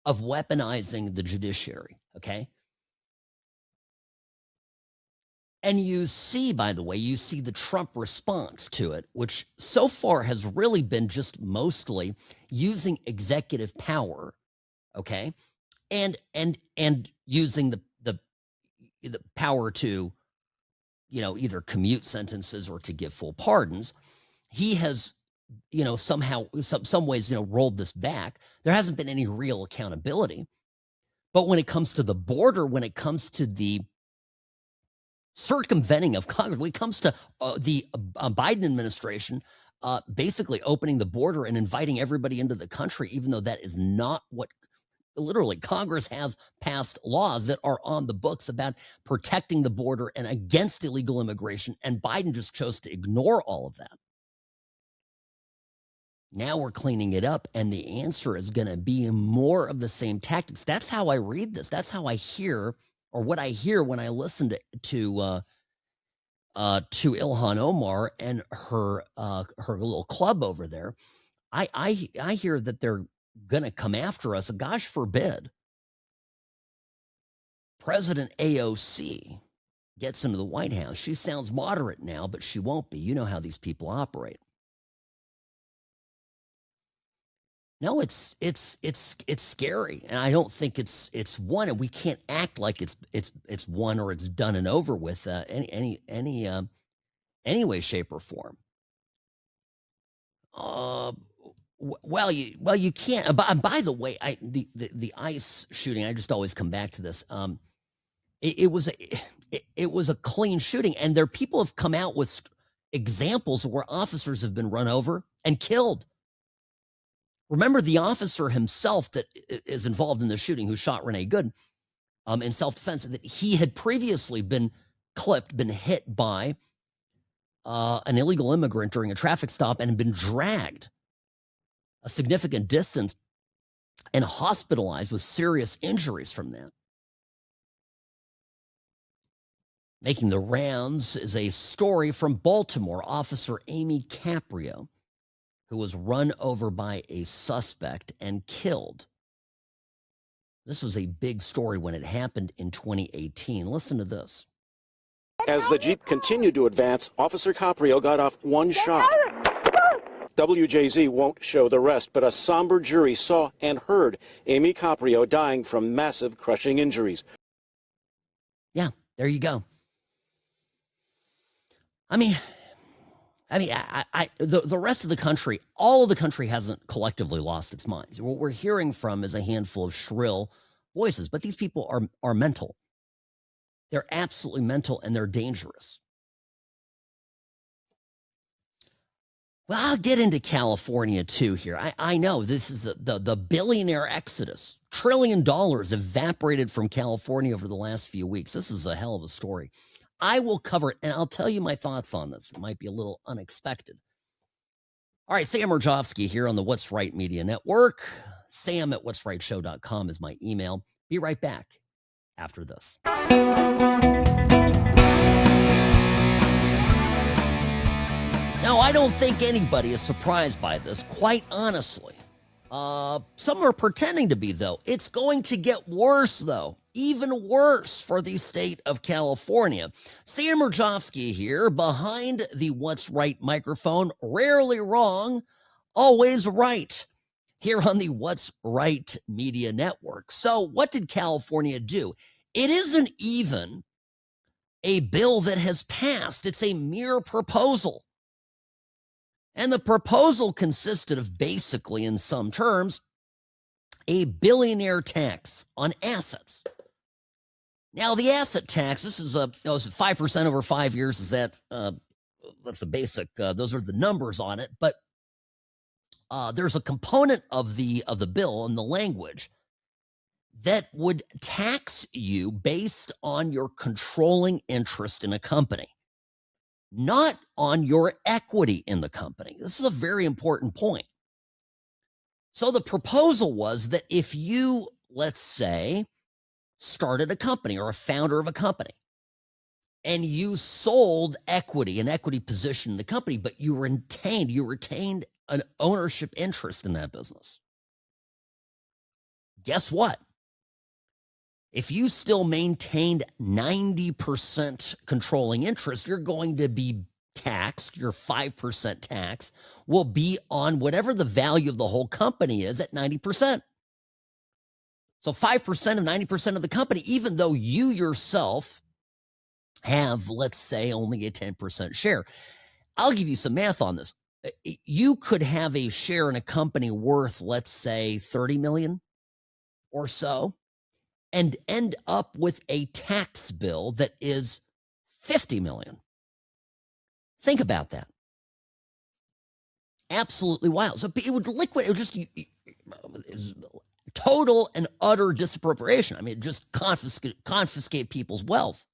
of weaponizing the judiciary, okay? And you see, by the way, the Trump response to it, which so far has really been just mostly using executive power, okay, and using the power to, either commute sentences or to give full pardons. He has, somehow, some ways, rolled this back. There hasn't been any real accountability. But when it comes to the border, when it comes to the circumventing of Congress, when it comes to the Biden administration basically opening the border and inviting everybody into the country, even though that is not what literally Congress has passed laws that are on the books about protecting the border and against illegal immigration, and Biden just chose to ignore all of that. Now we're cleaning it up, and the answer is going to be more of the same tactics. That's how I read this. That's how I hear, or what I hear when I listen to Ilhan Omar and her little club over there. I hear that they're going to come after us. Gosh forbid President AOC gets into the White House. She sounds moderate now, but she won't be. You know how these people operate. No, it's scary, and I don't think it's one, and we can't act like it's one or it's done and over with any way, shape, or form. You can't. By the way, the ICE shooting, I just always come back to this. It was a clean shooting, and people have come out with examples where officers have been run over and killed. Remember the officer himself that is involved in the shooting who shot Renee Good in self-defense, that he had previously been hit by an illegal immigrant during a traffic stop and had been dragged a significant distance and hospitalized with serious injuries from that. Making the rounds is a story from Baltimore. Officer Amy Caprio, who was run over by a suspect and killed This was a big story when it happened in 2018. Listen to this. As the Jeep continued to advance, Officer Caprio got off one shot. WJZ won't show the rest, but a somber jury saw and heard Amy Caprio dying from massive crushing injuries. Yeah, there you go. The rest of the country, all of the country hasn't collectively lost its minds. What we're hearing from is a handful of shrill voices, but these people are mental. They're absolutely mental, and they're dangerous. Well, I'll get into California too here. I know this is the billionaire exodus. $1 trillion evaporated from California over the last few weeks. This is a hell of a story. I will cover it, and I'll tell you my thoughts on this. It might be a little unexpected. All right, Sam Mirejovsky here on the What's Right Media Network. Sam@whatsrightshow.com is my email. Be right back after this. Now, I don't think anybody is surprised by this, quite honestly. Some are pretending to be, though. It's going to get worse, though. Even worse for the state of California. Sam Mirejovsky here, behind the What's Right microphone. Rarely wrong, always right. Here on the What's Right Media Network. So, what did California do? It isn't even a bill that has passed. It's a mere proposal. And the proposal consisted of basically, in some terms, a billionaire tax on assets. Now, the asset tax, this is a 5% over 5 years. Is that, that's the basic, those are the numbers on it. But there's a component of the bill and the language that would tax you based on your controlling interest in a company, not on your equity in the company. This is a very important point. So the proposal was that if you, let's say, started a company or a founder of a company, and you sold equity, an equity position in the company, but you retained an ownership interest in that business. Guess what? If you still maintained 90% controlling interest, you're going to be taxed. Your 5% tax will be on whatever the value of the whole company is at 90%. So 5% of 90% of the company, even though you yourself have, let's say, only a 10% share. I'll give you some math on this. You could have a share in a company worth, let's say, 30 million or so, and end up with a tax bill that is 50 million. Think about that. Absolutely wild. So it would liquidate, it was total and utter disappropriation. I mean, just confiscate people's wealth.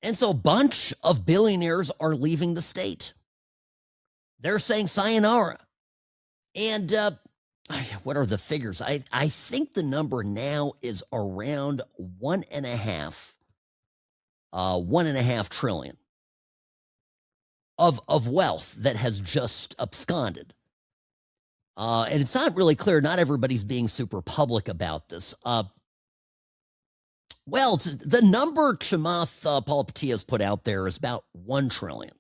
And so a bunch of billionaires are leaving the state. They're saying sayonara. And what are the figures? I think the number now is around $1.5 trillion of wealth that has just absconded. And it's not really clear. Not everybody's being super public about this. Well, the number Chamath Palihapitiya put out there is about 1 trillion.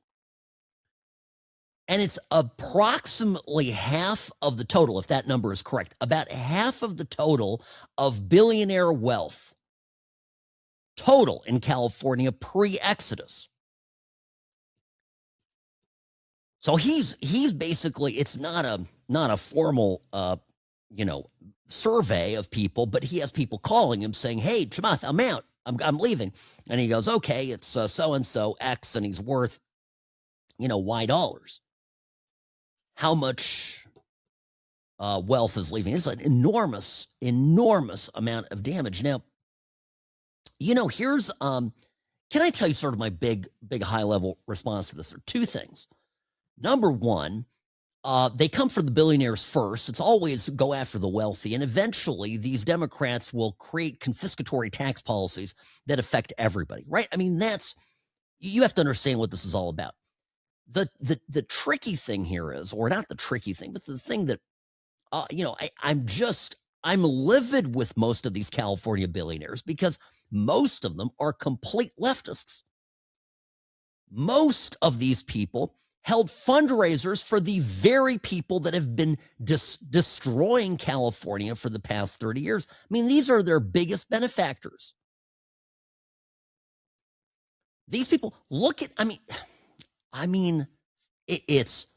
And it's approximately half of the total, if that number is correct, about half of the total of billionaire wealth total in California pre-Exodus. So he's basically, it's not a formal survey of people, but he has people calling him saying, "Hey, Chamath, I'm out. I'm leaving." And he goes, "Okay, it's so-and-so X, and he's worth, Y dollars." How much wealth is leaving? It's an enormous amount of damage. Now, here's, can I tell you sort of my big high-level response to this? There are two things. Number one, they come for the billionaires first. It's always go after the wealthy. And eventually, these Democrats will create confiscatory tax policies that affect everybody, right? I mean, you have to understand what this is all about. The tricky thing here is, or not the tricky thing, but the thing that, I'm I'm livid with most of these California billionaires because most of them are complete leftists. Most of these people held fundraisers for the very people that have been destroying California for the past 30 years. I mean, these are their biggest benefactors. These people, look at, it's,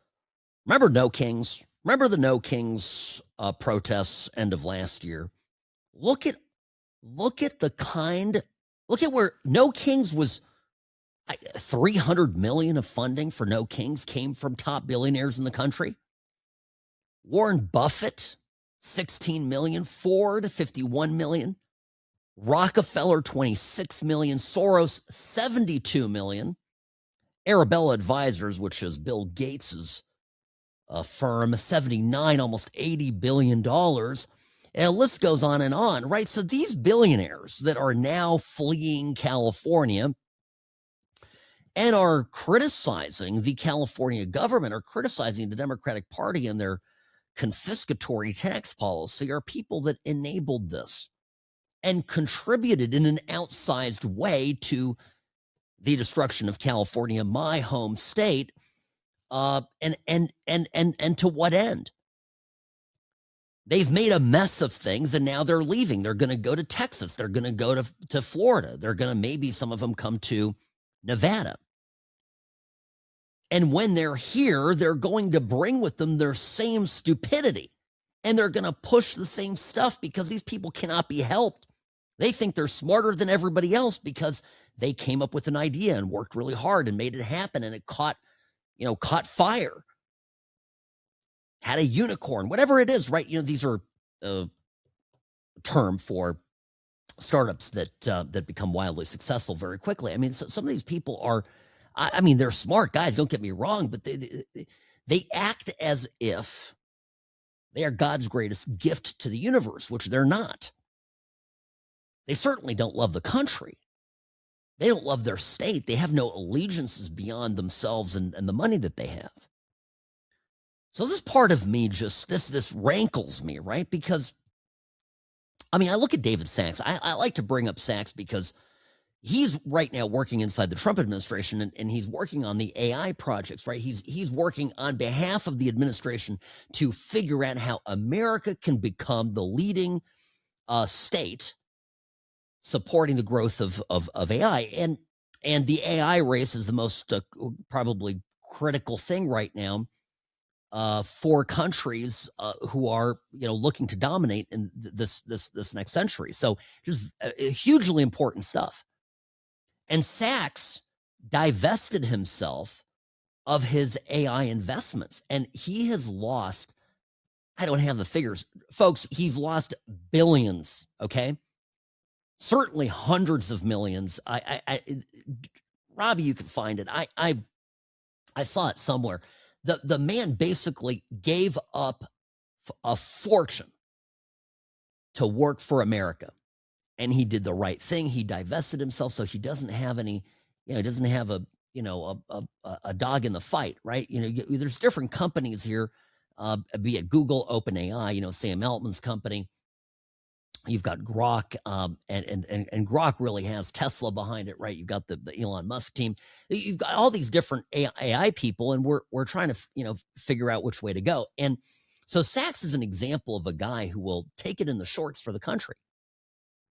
remember No Kings? Remember the No Kings protests end of last year? Look at where No Kings was. 300 million of funding for No Kings came from top billionaires in the country. Warren Buffett, 16 million. Ford, 51 million. Rockefeller, 26 million. Soros, 72 million. Arabella Advisors, which is Bill Gates's firm, 79, almost $80 billion. And the list goes on, right? So these billionaires that are now fleeing California and are criticizing the California government, are criticizing the Democratic Party and their confiscatory tax policy, are people that enabled this and contributed in an outsized way to the destruction of California, my home state, and to what end? They've made a mess of things, and now they're leaving. They're going to go to Texas. They're going to go to Florida. They're going to, maybe some of them come to Nevada. And when they're here, they're going to bring with them their same stupidity. And they're going to push the same stuff because these people cannot be helped. They think they're smarter than everybody else because they came up with an idea and worked really hard and made it happen, and it caught fire. Had a unicorn, whatever it is, right? These are a term for startups that become wildly successful very quickly. I mean, so some of these people are, they're smart guys, don't get me wrong, but they act as if they are God's greatest gift to the universe, which they're not. They certainly don't love the country. They don't love their state. They have no allegiances beyond themselves and the money that they have. So this part of me this rankles me, right? Because, I look at David Sachs. I like to bring up Sachs because he's right now working inside the Trump administration, and he's working on the AI projects, right? He's working on behalf of the administration to figure out how America can become the leading state supporting the growth of AI. And the AI race is the most probably critical thing right now for countries who are looking to dominate in this next century. So just hugely important stuff. And Sachs divested himself of his AI investments, and he has lost, I don't have the figures, folks, he's lost billions, okay? Certainly hundreds of millions. Robbie, you can find it. I saw it somewhere. The man basically gave up a fortune to work for America, and he did the right thing. He divested himself, so he doesn't have any. He doesn't have a dog in the fight, right? There's different companies here, be it Google, OpenAI, Sam Altman's company. You've got Grok, and Grok really has Tesla behind it, right? You've got the Elon Musk team. You've got all these different AI people, and we're trying to figure out which way to go. And so Sachs is an example of a guy who will take it in the shorts for the country.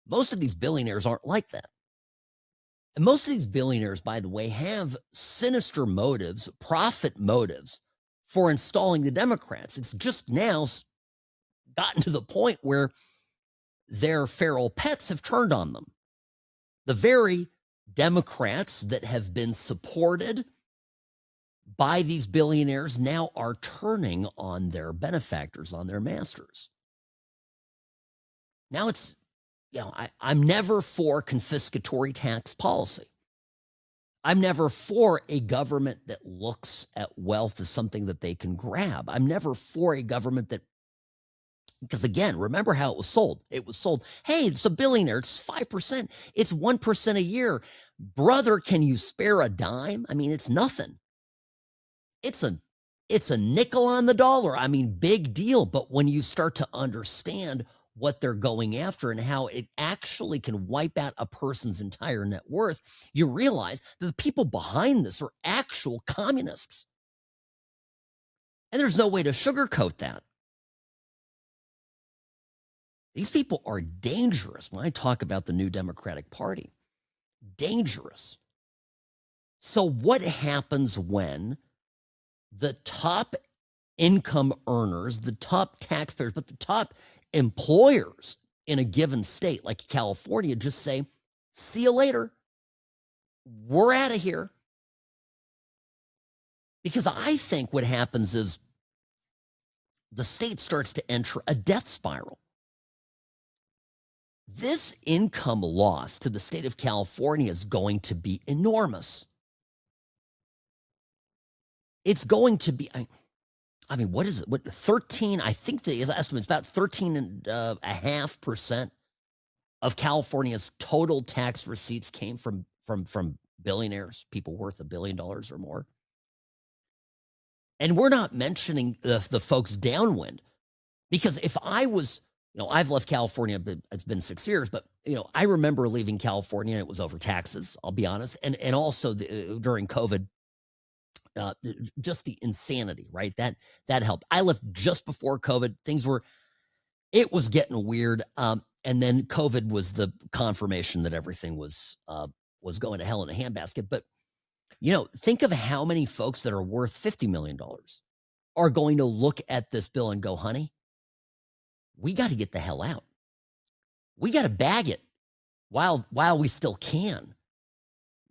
Most of these billionaires aren't like that. And most of these billionaires, by the way, have sinister motives, profit motives for installing the Democrats. It's just now gotten to the point where their feral pets have turned on them. The very Democrats that have been supported by these billionaires now are turning on their benefactors, on their masters. Now it's, I'm never for confiscatory tax policy. I'm never for a government that looks at wealth as something that they can grab. I'm never for a government that, because again, remember how it was sold. It was sold, hey, it's a billionaire, it's 5%, it's 1% a year. Brother, can you spare a dime? It's nothing. It's a nickel on the dollar. Big deal. But when you start to understand what they're going after and how it actually can wipe out a person's entire net worth, you realize that the people behind this are actual communists. And there's no way to sugarcoat that. These people are dangerous when I talk about the new Democratic Party. Dangerous. So what happens when the top income earners, the top taxpayers, but the top employers in a given state like California just say, see you later. We're out of here. Because I think what happens is the state starts to enter a death spiral. This income loss to the state of California is going to be enormous. It's going to be, I mean, what is it? What 13? I think the estimate is about 13.5% of California's total tax receipts came from billionaires, people worth $1 billion or more. And we're not mentioning the folks downwind, because if I was, I've left California, but it's been 6 years, but I remember leaving California and it was over taxes, I'll be honest, and also during COVID. Just the insanity, right? That helped. I left just before COVID. It was getting weird. And then COVID was the confirmation that everything was going to hell in a handbasket. But, think of how many folks that are worth $50 million are going to look at this bill and go, honey, we got to get the hell out. We got to bag it while we still can.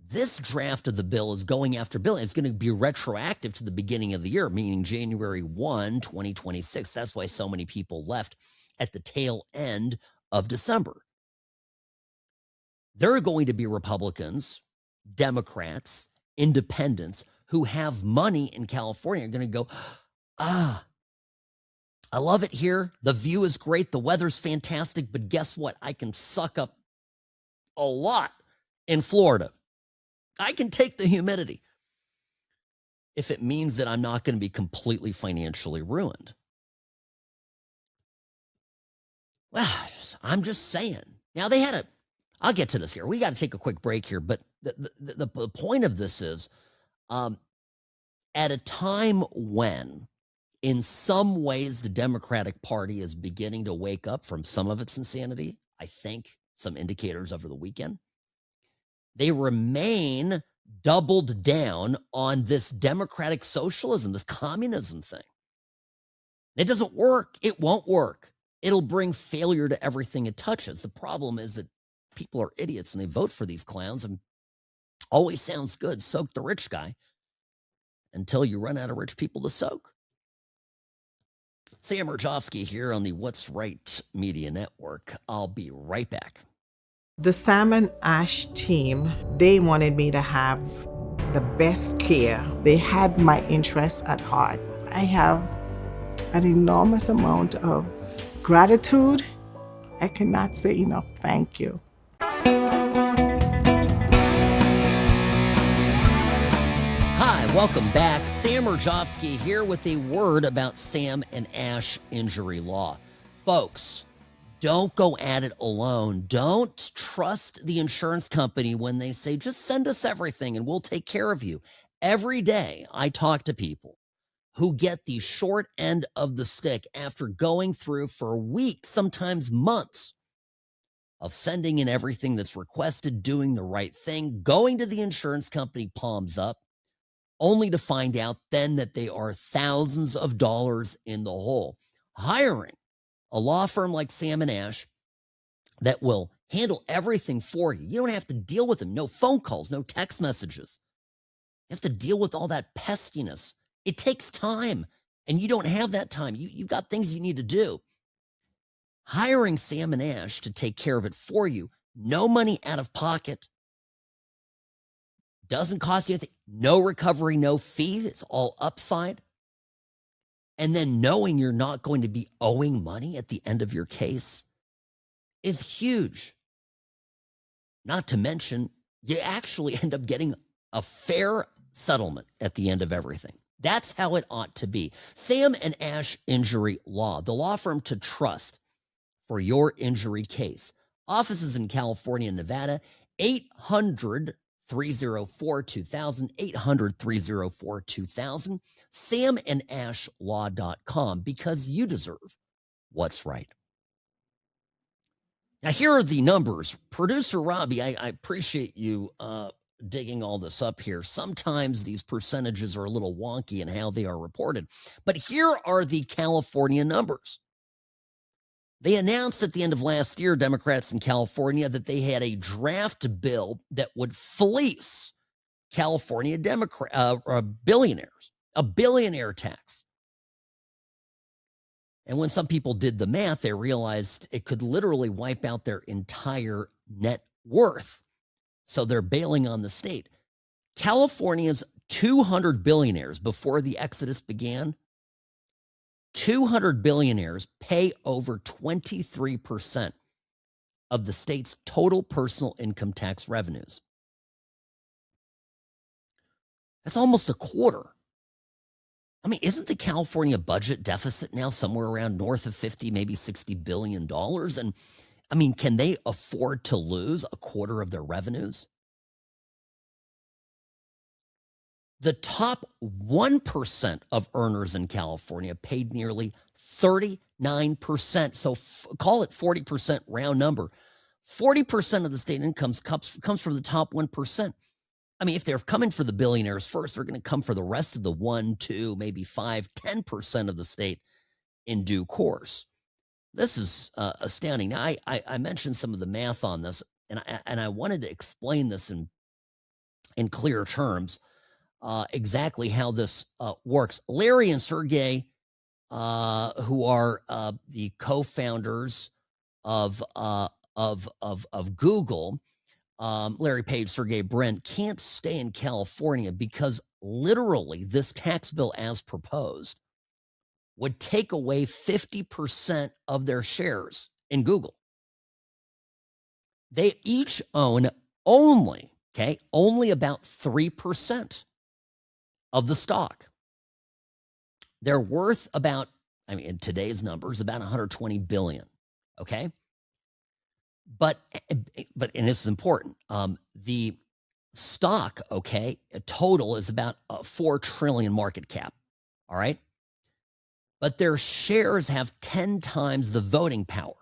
This draft of the bill is going after bill. It's going to be retroactive to the beginning of the year, meaning January 1, 2026. That's why so many people left at the tail end of December. There are going to be Republicans, Democrats, independents who have money in California are going to go, I love it here. The view is great. The weather's fantastic. But guess what? I can suck up a lot in Florida. I can take the humidity if it means that I'm not going to be completely financially ruined. Well, I'm just saying. Now, I'll get to this here. We got to take a quick break here. But the point of this is at a time when, in some ways, the Democratic Party is beginning to wake up from some of its insanity, I think some indicators over the weekend, they remain doubled down on this democratic socialism, this communism thing. It doesn't work. It won't work. It'll bring failure to everything it touches. The problem is that people are idiots and they vote for these clowns, and always sounds good. Soak the rich guy until you run out of rich people to soak. Sam Mirejovsky here on the What's Right Media Network. I'll be right back. The Sam and Ash team, they wanted me to have the best care. They had my interests at heart. I have an enormous amount of gratitude. I cannot say enough thank you. Hi, welcome back. Sam Mirejovsky here with a word about Sam and Ash injury law. Folks, don't go at it alone. Don't trust the insurance company when they say, just send us everything and we'll take care of you. Every day I talk to people who get the short end of the stick after going through for weeks, sometimes months, of sending in everything that's requested, doing the right thing, going to the insurance company palms up, only to find out then that they are thousands of dollars in the hole. Hiring a law firm like Sam and Ash that will handle everything for you. You don't have to deal with them. No phone calls, no text messages. You have to deal with all that peskiness. It takes time, and you don't have that time. You've got things you need to do. Hiring Sam and Ash to take care of it for you, no money out of pocket, doesn't cost you anything, no recovery, no fees. It's all upside. And then knowing you're not going to be owing money at the end of your case is huge. Not to mention, you actually end up getting a fair settlement at the end of everything. That's how it ought to be. Sam and Ash Injury Law, the law firm to trust for your injury case. Offices in California and Nevada, 800-304-2000, 800-304-2000, samandashlaw.com, because you deserve what's right. Now, here are the numbers. Producer Robbie, I appreciate you digging all this up here. Sometimes these percentages are a little wonky in how they are reported, but here are the California numbers. They announced at the end of last year, Democrats in California, that they had a draft bill that would fleece California billionaires, a billionaire tax. And when some people did the math, they realized it could literally wipe out their entire net worth. So they're bailing on the state. California's 200 billionaires before the exodus began, 200 billionaires pay over 23% of the state's total personal income tax revenues. That's almost a quarter. I mean, isn't the California budget deficit now somewhere around north of 50, maybe $60 billion? And I mean, can they afford to lose a quarter of their revenues? The top 1% of earners in California paid nearly 39%. So call it 40% round number. 40% of the state income comes from the top 1%. I mean, if they're coming for the billionaires first, they're going to come for the rest of the 1, 2, maybe 5, 10% of the state in due course. This is astounding. Now, I mentioned some of the math on this, and I wanted to explain this in clear terms. Exactly how this works. Larry and Sergey, who are the co-founders of Google, Larry Page, Sergey Brin, can't stay in California because literally this tax bill as proposed would take away 50% of their shares in Google. They each own only about 3% of the stock. They're worth about, in today's numbers, about 120 billion. Okay. But and this is important. The stock, total is about a 4 trillion market cap. All right. But their shares have 10 times the voting power.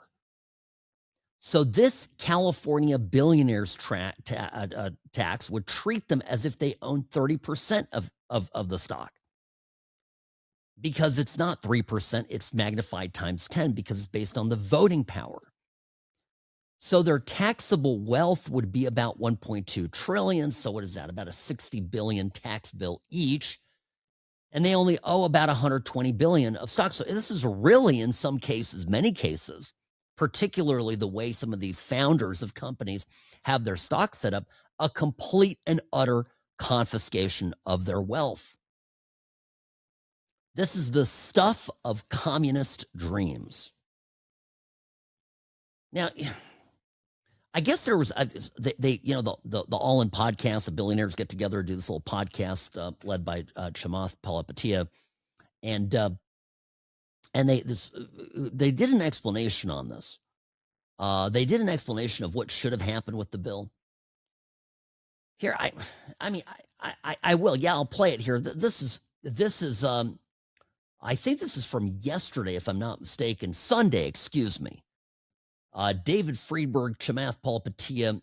So this California billionaires tax would treat them as if they own 30% of the stock. Because it's not 3%, it's magnified times 10 because it's based on the voting power. So their taxable wealth would be about 1.2 trillion. So what is that? About a 60 billion tax bill each. And they only owe about 120 billion of stock. So this is really, in some cases, many cases, particularly the way some of these founders of companies have their stock set up, a complete and utter confiscation of their wealth. This is the stuff of communist dreams. Now, I guess there was the All In podcast, the billionaires get together and do this little podcast led by Chamath Palihapitiya, and they did an explanation on this. They did an explanation of what should have happened with the bill. Here, I will. Yeah, I'll play it here. This is I think this is from yesterday, if I'm not mistaken. Sunday, excuse me. David Friedberg, Chamath Palihapitiya,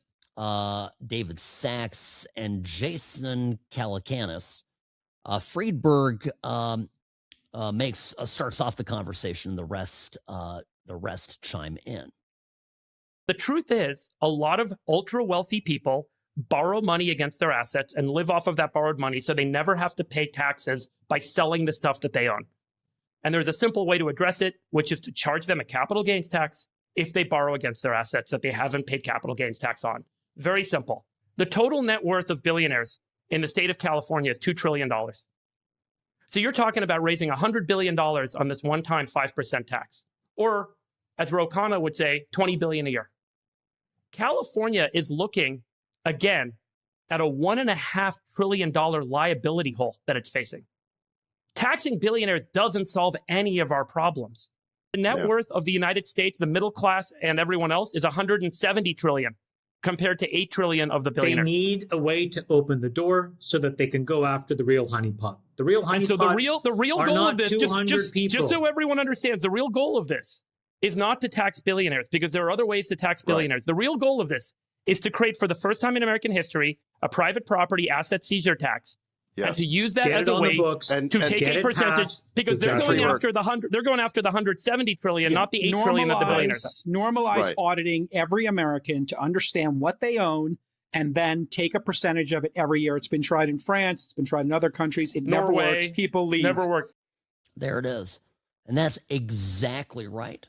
David Sachs, and Jason Calacanis. Friedberg starts off the conversation. The rest chime in. The truth is, a lot of ultra wealthy people borrow money against their assets and live off of that borrowed money, so they never have to pay taxes by selling the stuff that they own. And there's a simple way to address it, which is to charge them a capital gains tax if they borrow against their assets that they haven't paid capital gains tax on. Very simple. The total net worth of billionaires in the state of California is $2 trillion. So you're talking about raising $100 billion on this one-time 5% tax. Or, as Ro Khanna would say, $20 billion a year. California is looking, again, at a $1.5 trillion liability hole that it's facing. Taxing billionaires doesn't solve any of our problems. The net worth of the United States, the middle class and everyone else is 170 trillion compared to 8 trillion of the billionaires. They need a way to open the door so that they can go after the real honeypot. The real honeypot. So the real goal of this, just so everyone understands, the real goal of this is not to tax billionaires, because there are other ways to tax billionaires. Right. The real goal of this is to create, for the first time in American history, a private property asset seizure tax. Yes. And to use that as a way to take a percentage, because they're going after the 170 trillion, not the 8 trillion of the billionaires. Normalize auditing every American to understand what they own and then take a percentage of it every year. It's been tried in France. It's been tried in other countries. It never works. People leave. Never worked. There it is. And that's exactly right.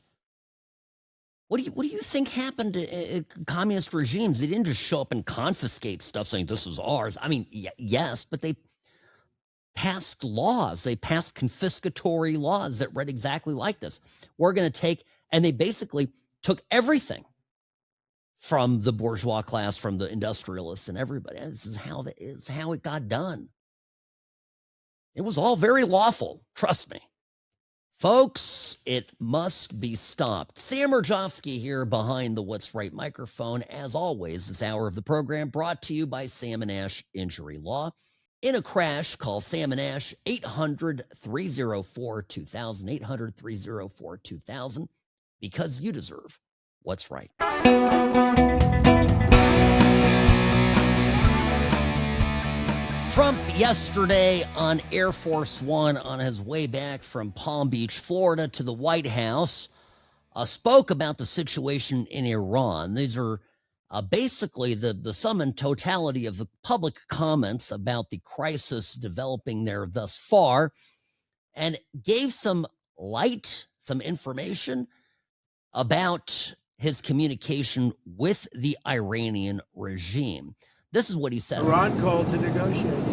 What do you think happened to communist regimes? They didn't just show up and confiscate stuff saying this is ours. I mean, yes, but they passed laws. They passed confiscatory laws that read exactly like this. We're going to take, and they basically took everything from the bourgeois class, from the industrialists and everybody. This is how it got done. It was all very lawful. Trust me. Folks, it must be stopped. Sam Mirejovsky here behind the What's Right microphone. As always, this hour of the program brought to you by Sam & Ash Injury Law. In a crash, call Sam & Ash 800-304-2000, 800-304-2000, because you deserve what's right. Trump yesterday on Air Force One on his way back from Palm Beach, Florida to the White House spoke about the situation in Iran. These are basically the sum and totality of the public comments about the crisis developing there thus far, and gave some information about his communication with the Iranian regime. This is what he said. Iran called to negotiate.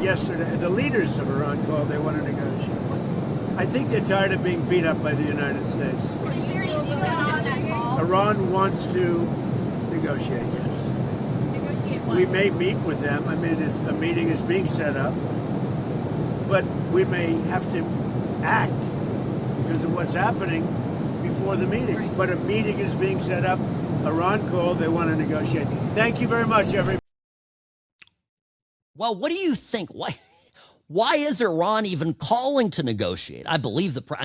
Yesterday. The leaders of Iran called. They want to negotiate. I think they're tired of being beat up by the United States. Iran wants to negotiate, yes. Negotiate what? We may meet with them. I mean, a meeting is being set up. But we may have to act because of what's happening before the meeting. Right. But a meeting is being set up. Iran called. They want to negotiate. Thank you very much, everybody. Well, what do you think? Why is Iran even calling to negotiate? I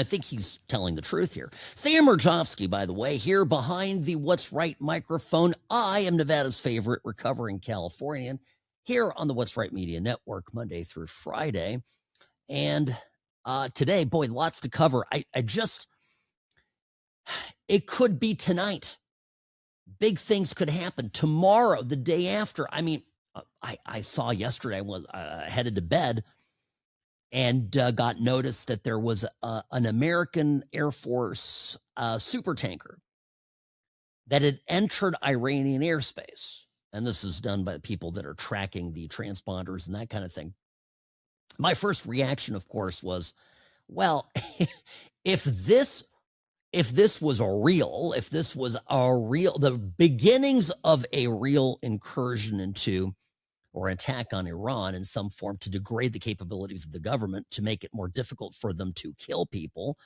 think he's telling the truth here. Sam Mirejovsky, by the way, here behind the What's Right microphone. I am Nevada's favorite recovering Californian here on the What's Right Media Network, Monday through Friday. And today, boy, lots to cover. It could be tonight. Big things could happen tomorrow, the day after. I mean, I saw yesterday, I was headed to bed and got notice that there was an American Air Force supertanker that had entered Iranian airspace. And this is done by the people that are tracking the transponders and that kind of thing. My first reaction, of course, was, well, if this was the beginnings of a real incursion into or attack on Iran in some form to degrade the capabilities of the government, to make it more difficult for them to kill people,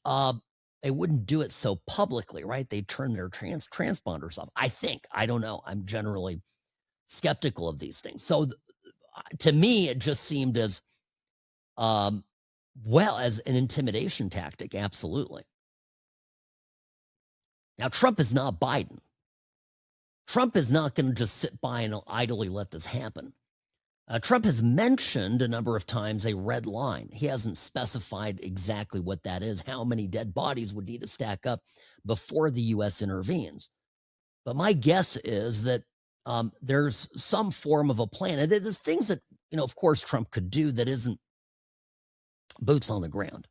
they wouldn't do it so publicly, right? They'd turn their transponders off. I don't know. I'm generally skeptical of these things. So to me, it just seemed as an intimidation tactic. Absolutely. Now, Trump is not Biden. Trump is not going to just sit by and idly let this happen. Trump has mentioned a number of times a red line. He hasn't specified exactly what that is, how many dead bodies would need to stack up before the U.S. intervenes. But my guess is that there's some form of a plan. And there's things that, of course, Trump could do that isn't boots on the ground.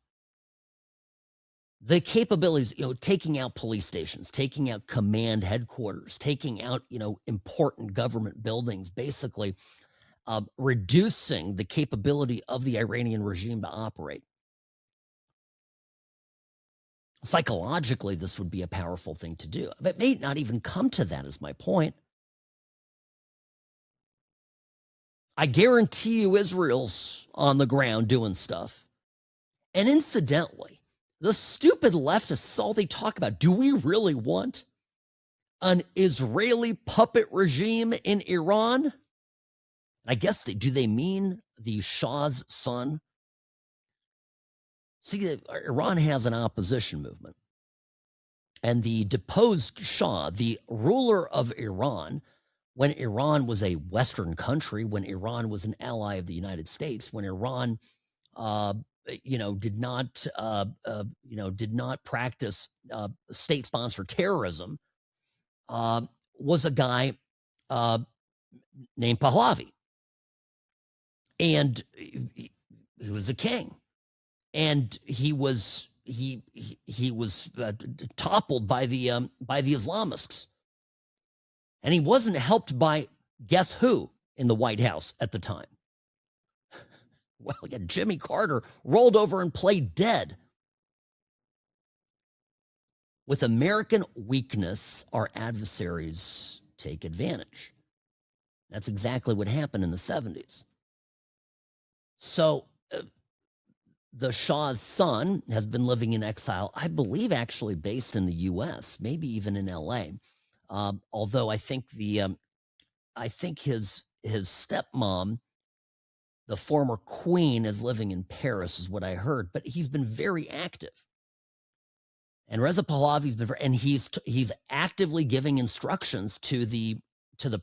The capabilities, taking out police stations, taking out command headquarters, taking out, important government buildings, basically reducing the capability of the Iranian regime to operate. Psychologically, this would be a powerful thing to do. It may not even come to that, is my point. I guarantee you Israel's on the ground doing stuff. And incidentally, The stupid leftists, is all they talk about. Do we really want an Israeli puppet regime in Iran? I guess do they mean the Shah's son? See, Iran has an opposition movement. And the deposed Shah, the ruler of Iran, when Iran was a Western country, when Iran was an ally of the United States, when Iran, did not practice state-sponsored terrorism, was a guy named Pahlavi, and he was a king, and he was toppled by the Islamists, and he wasn't helped by guess who in the White House at the time. Well, yeah, Jimmy Carter rolled over and played dead. With American weakness, our adversaries take advantage. That's exactly what happened in the 70s. So the Shah's son has been living in exile, I believe actually based in the U.S., maybe even in L.A., although I think his stepmom, the former queen, is living in Paris, is what I heard. But he's been very active, and Reza Pahlavi's been, and he's actively giving instructions to the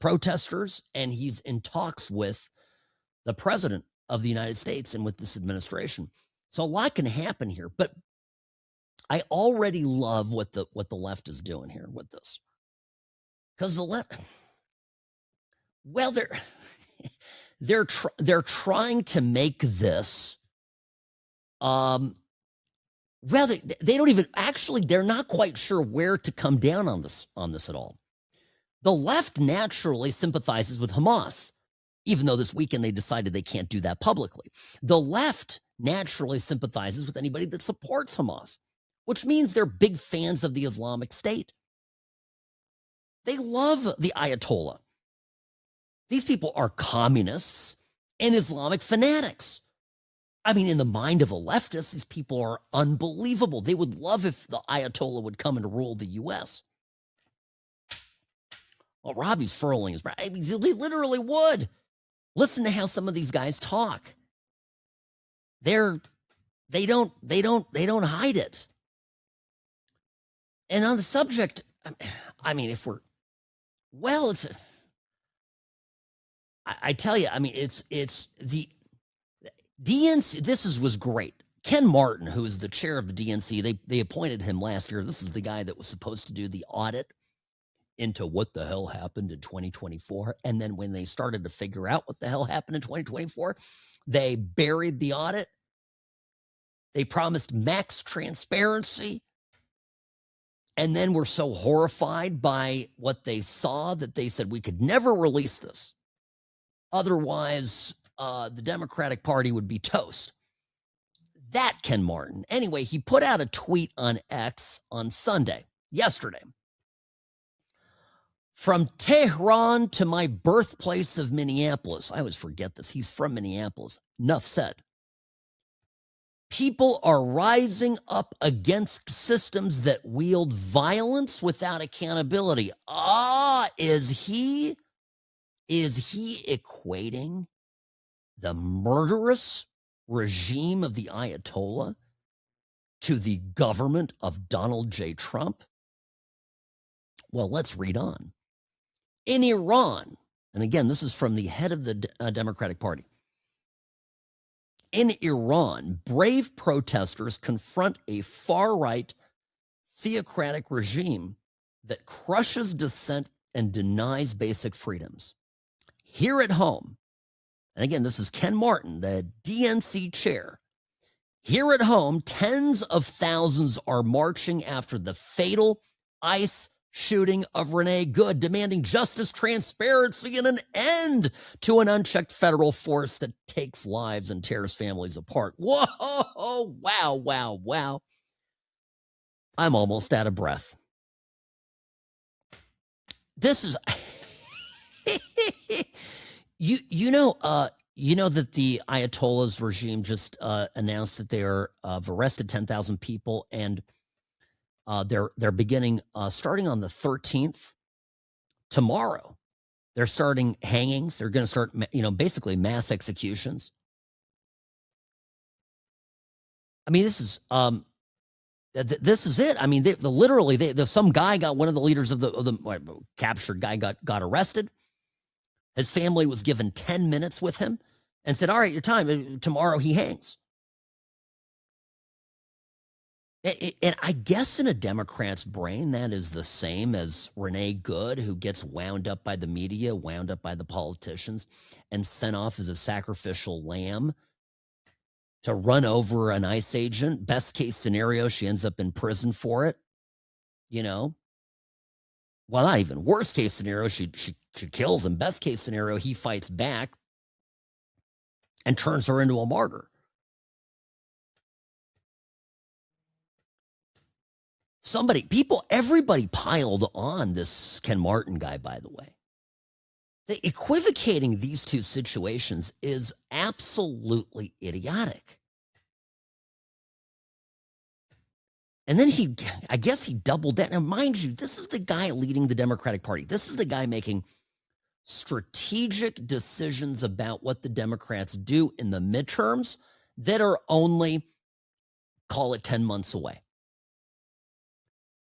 protesters, and he's in talks with the president of the United States and with this administration. So a lot can happen here, but I already love what the left is doing here with this, because the left, well, they're trying to make this, well, they don't even, actually, they're not quite sure where to come down on this at all. The left naturally sympathizes with Hamas, even though this weekend they decided they can't do that publicly. The left naturally sympathizes with anybody that supports Hamas, which means they're big fans of the Islamic State. They love the Ayatollah. These people are communists and Islamic fanatics. I mean, in the mind of a leftist, these people are unbelievable. They would love if the Ayatollah would come and rule the U.S. Well, Robbie's furling his brow. I mean, they literally would. Listen to how some of these guys talk. They don't hide it. And on the subject, I mean, if we're, well, it's, I tell you, I mean, it's the DNC. Was great. Ken Martin, who is the chair of the DNC, they appointed him last year. This is the guy that was supposed to do the audit into what the hell happened in 2024. And then when they started to figure out what the hell happened in 2024, they buried the audit. They promised max transparency. And then were so horrified by what they saw that they said we could never release this. Otherwise, the Democratic Party would be toast. That Ken Martin. Anyway, he put out a tweet on X on Sunday, yesterday. From Tehran to my birthplace of Minneapolis. I always forget this. He's from Minneapolis. Enough said. People are rising up against systems that wield violence without accountability. Is he equating the murderous regime of the Ayatollah to the government of Donald J. Trump? Well, let's read on. In Iran, and again, this is from the head of the Democratic Party. In Iran, brave protesters confront a far-right theocratic regime that crushes dissent and denies basic freedoms. Here at home, and again, this is Ken Martin, the DNC chair. Here at home, tens of thousands are marching after the fatal ICE shooting of Renee Good, demanding justice, transparency, and an end to an unchecked federal force that takes lives and tears families apart. Whoa, wow. I'm almost out of breath. This is, You know that the Ayatollah's regime just announced that they have arrested 10,000 people, and they're beginning starting on the 13th tomorrow. They're starting hangings. They're going to start, basically mass executions. I mean, this is it. I mean, some guy got, one of the leaders of the captured guy got arrested. His family was given 10 minutes with him and said, all right, your time. Tomorrow he hangs. And I guess in a Democrat's brain, that is the same as Renee Good, who gets wound up by the media, wound up by the politicians, and sent off as a sacrificial lamb to run over an ICE agent. Best case scenario, she ends up in prison for it. Well, not even. Worst case scenario, she kills him. Best case scenario, he fights back and turns her into a martyr. Everybody piled on this Ken Martin guy, by the way. Equivocating these two situations is absolutely idiotic. And then I guess he doubled down. Now, mind you, this is the guy leading the Democratic Party. This is the guy making strategic decisions about what the Democrats do in the midterms that are only, call it 10 months away.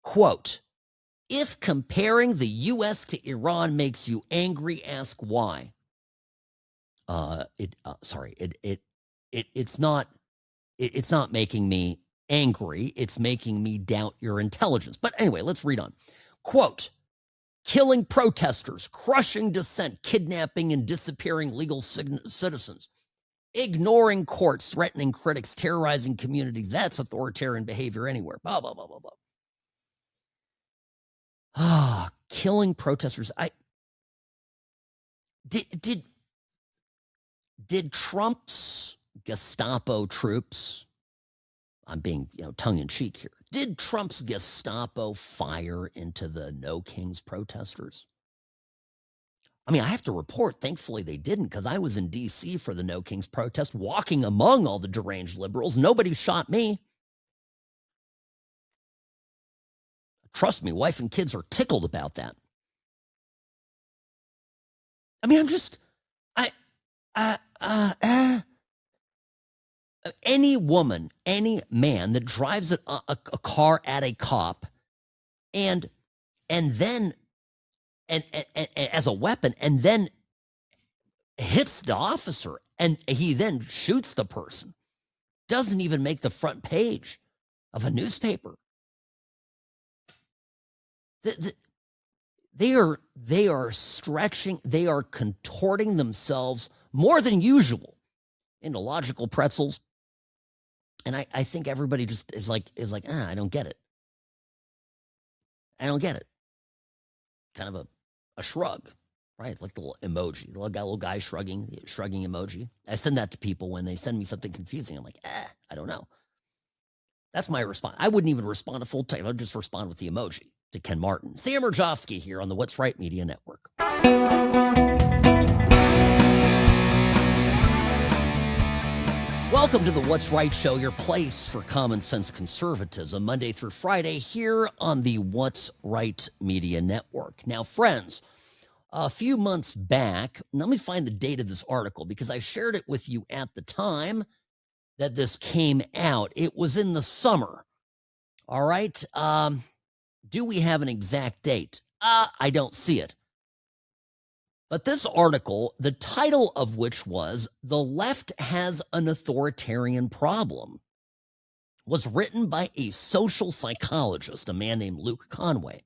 Quote, if comparing the U.S. to Iran makes you angry, ask why. It's not making me angry. It's making me doubt your intelligence. But anyway, let's read on. Quote, killing protesters, crushing dissent, kidnapping and disappearing legal citizens, ignoring courts, threatening critics, terrorizing communities. That's authoritarian behavior anywhere. Blah, blah, blah, blah, blah. Killing protesters. Did Trump's Gestapo troops, I'm being, tongue-in-cheek here, did Trump's Gestapo fire into the No Kings protesters? I mean, I have to report, thankfully they didn't, because I was in D.C. for the No Kings protest, walking among all the deranged liberals. Nobody shot me. Trust me, wife and kids are tickled about that. I mean, any woman, any man that drives a car at a cop and then as a weapon and then hits the officer and he then shoots the person doesn't even make the front page of a newspaper. They are stretching, they are contorting themselves more than usual into logical pretzels. And I think everybody just is like, I don't get it. I don't get it. Kind of a shrug, right? Like the little emoji, the little guy shrugging emoji. I send that to people when they send me something confusing. I'm like, I don't know. That's my response. I wouldn't even respond to full time. I'd just respond with the emoji to Ken Martin. Sam Mirejovsky here on the What's Right Media Network. Welcome to the What's Right Show, your place for common sense conservatism, Monday through Friday here on the What's Right Media Network. Now, friends, a few months back, let me find the date of this article because I shared it with you at the time that this came out. It was in the summer. All right. Do we have an exact date? I don't see it. But this article, the title of which was "The Left Has an Authoritarian Problem," was written by a social psychologist, a man named Luke Conway.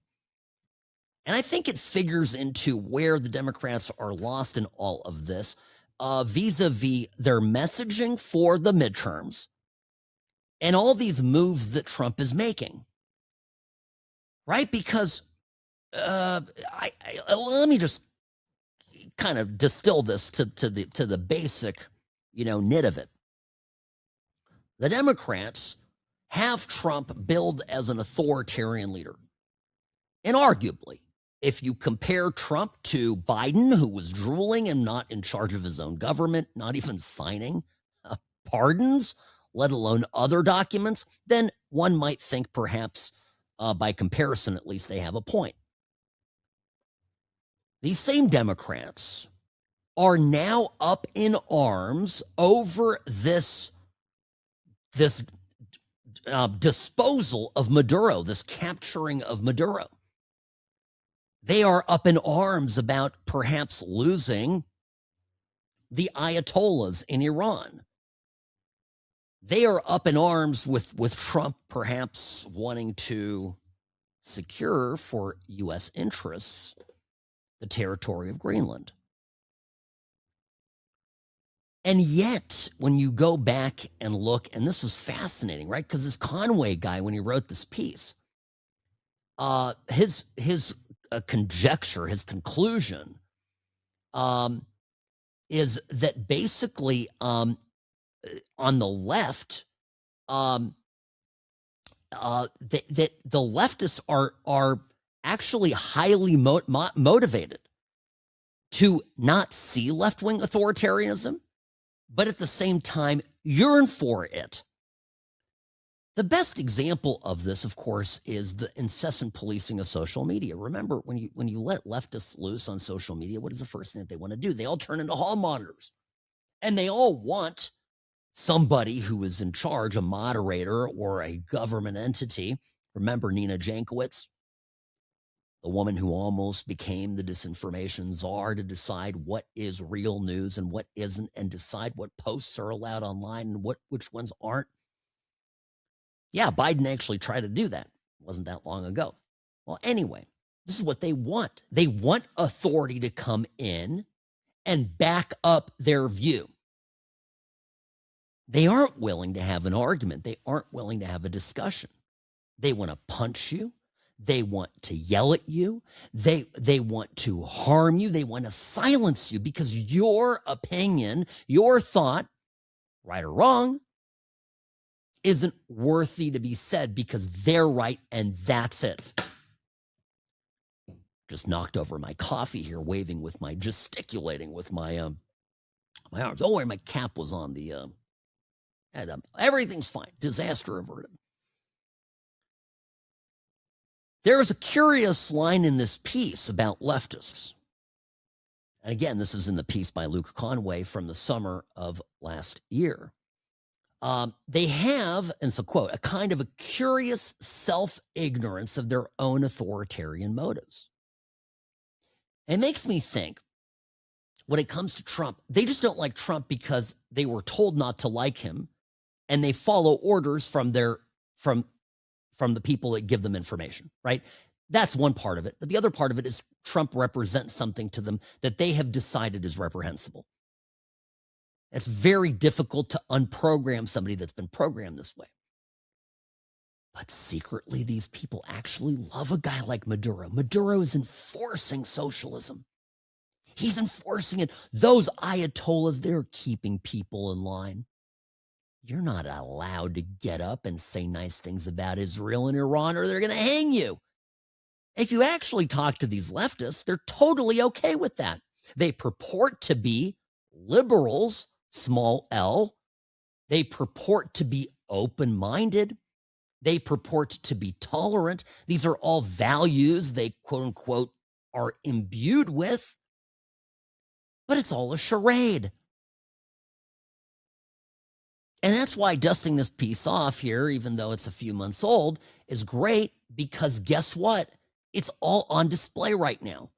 And I think it figures into where the Democrats are lost in all of this, vis-a-vis their messaging for the midterms and all these moves that Trump is making. Right? Because let me just kind of distill this to the basic, nit of it. The Democrats have Trump billed as an authoritarian leader. And arguably, if you compare Trump to Biden, who was drooling and not in charge of his own government, not even signing pardons, let alone other documents, then one might think perhaps by comparison, at least they have a point. These same Democrats are now up in arms over this disposal of Maduro, this capturing of Maduro. They are up in arms about perhaps losing the Ayatollahs in Iran. They are up in arms with Trump perhaps wanting to secure for U.S. interests the territory of Greenland. And yet, when you go back and look, and this was fascinating, right? Because this Conway guy, when he wrote this piece, his conjecture, his conclusion, is that basically on the left, that the leftists are actually highly motivated to not see left-wing authoritarianism, but at the same time yearn for it. The best example of this, of course, is the incessant policing of social media. Remember, when you let leftists loose on social media, what is the first thing that they want to do? They all turn into hall monitors. And they all want somebody who is in charge, a moderator or a government entity. Remember Nina Jankowicz, the woman who almost became the disinformation czar, to decide what is real news and what isn't, and decide what posts are allowed online and which ones aren't. Yeah, Biden actually tried to do that. It wasn't that long ago. Well, anyway, this is what they want. They want authority to come in and back up their view. They aren't willing to have an argument. They aren't willing to have a discussion. They want to punch you. They want to yell at you. They want to harm you. They want to silence you because your opinion, your thought, right or wrong, isn't worthy to be said because they're right and that's it. Just knocked over my coffee here, gesticulating with my arms. Don't worry, my cap was on the. Everything's fine. Disaster averted. There is a curious line in this piece about leftists. And again, this is in the piece by Luke Conway from the summer of last year. They have, and it's a quote, a kind of a curious self-ignorance of their own authoritarian motives. It makes me think, when it comes to Trump, they just don't like Trump because they were told not to like him, and they follow orders from the people that give them information, right? That's one part of it. But the other part of it is Trump represents something to them that they have decided is reprehensible. It's very difficult to unprogram somebody that's been programmed this way. But secretly, these people actually love a guy like Maduro. Maduro is enforcing socialism. He's enforcing it. Those Ayatollahs, they're keeping people in line. You're not allowed to get up and say nice things about Israel and Iran, or they're going to hang you. If you actually talk to these leftists, they're totally okay with that. They purport to be liberals, small l. They purport to be open-minded. They purport to be tolerant. These are all values they, quote unquote, are imbued with. But it's all a charade. And that's why dusting this piece off here, even though it's a few months old, is great, because guess what? It's all on display right now.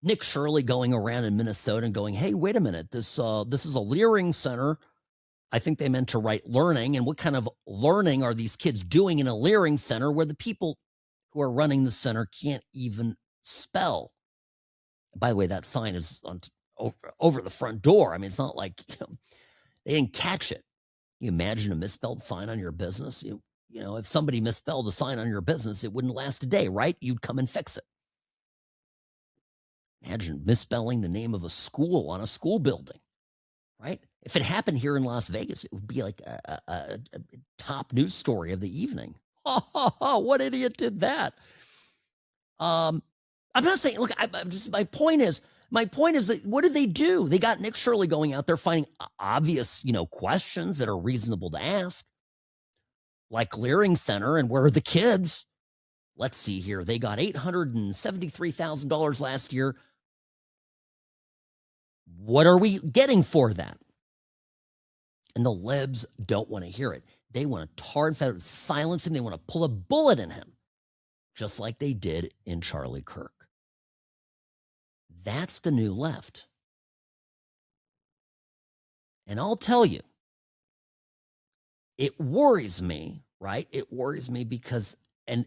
Nick Shirley going around in Minnesota and going, hey, wait a minute, this is a Leering Center. I think they meant to write learning. And what kind of learning are these kids doing in a Leering Center where the people who are running the center can't even spell? By the way, that sign is over the front door. I mean, it's not like they didn't catch it. You imagine a misspelled sign on your business. You know, if somebody misspelled a sign on your business, it wouldn't last a day, right? You'd come and fix it. Imagine misspelling the name of a school on a school building, right? If it happened here in Las Vegas, it would be like a top news story of the evening. What idiot did that? I'm not saying, look, my point is that what did they do? They got Nick Shirley going out there finding obvious, questions that are reasonable to ask, like Leering Center and where are the kids? Let's see here. They got $873,000 last year. What are we getting for that? And the libs don't want to hear it. They want to tar and feather, silence him. They want to pull a bullet in him, just like they did in Charlie Kirk. That's the new left. And I'll tell you, it worries me, right? It worries me because, and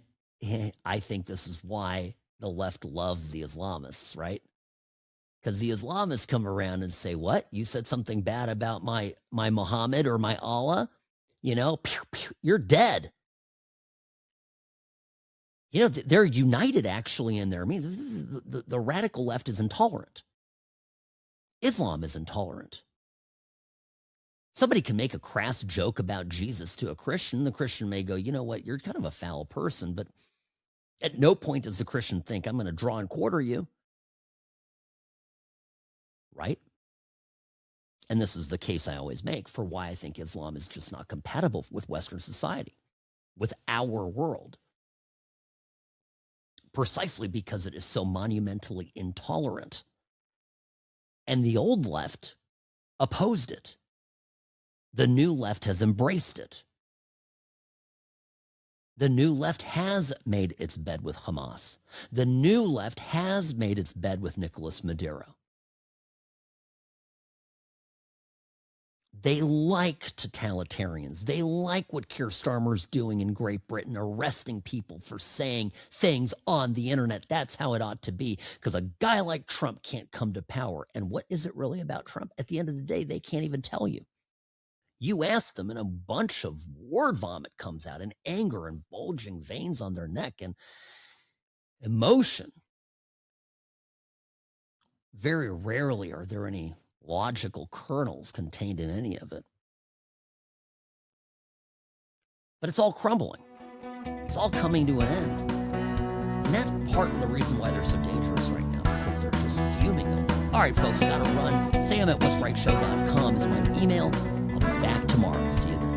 I think this is why the left loves the Islamists, right? Because the Islamists come around and say, what? You said something bad about my Muhammad or my Allah? Pew, pew, you're dead. They're united actually in their means. The radical left is intolerant. Islam is intolerant. Somebody can make a crass joke about Jesus to a Christian. The Christian may go, you know what, you're kind of a foul person, but at no point does the Christian think, I'm going to draw and quarter you. Right? And this is the case I always make for why I think Islam is just not compatible with Western society, with our world. Precisely because it is so monumentally intolerant. And the old left opposed it. The new left has embraced it. The new left has made its bed with Hamas. The new left has made its bed with Nicolas Maduro. They like totalitarians. They like what Keir Starmer's doing in Great Britain, arresting people for saying things on the internet. That's how it ought to be, because a guy like Trump can't come to power. And what is it really about Trump? At the end of the day, they can't even tell you. You ask them and a bunch of word vomit comes out, and anger and bulging veins on their neck and emotion. Very rarely are there any logical kernels contained in any of it. But it's all crumbling. It's all coming to an end. And that's part of the reason why they're so dangerous right now, because they're just fuming over it. All right, folks, got to run. Sam@whatsrightshow.com is my email. I'll be back tomorrow. See you then.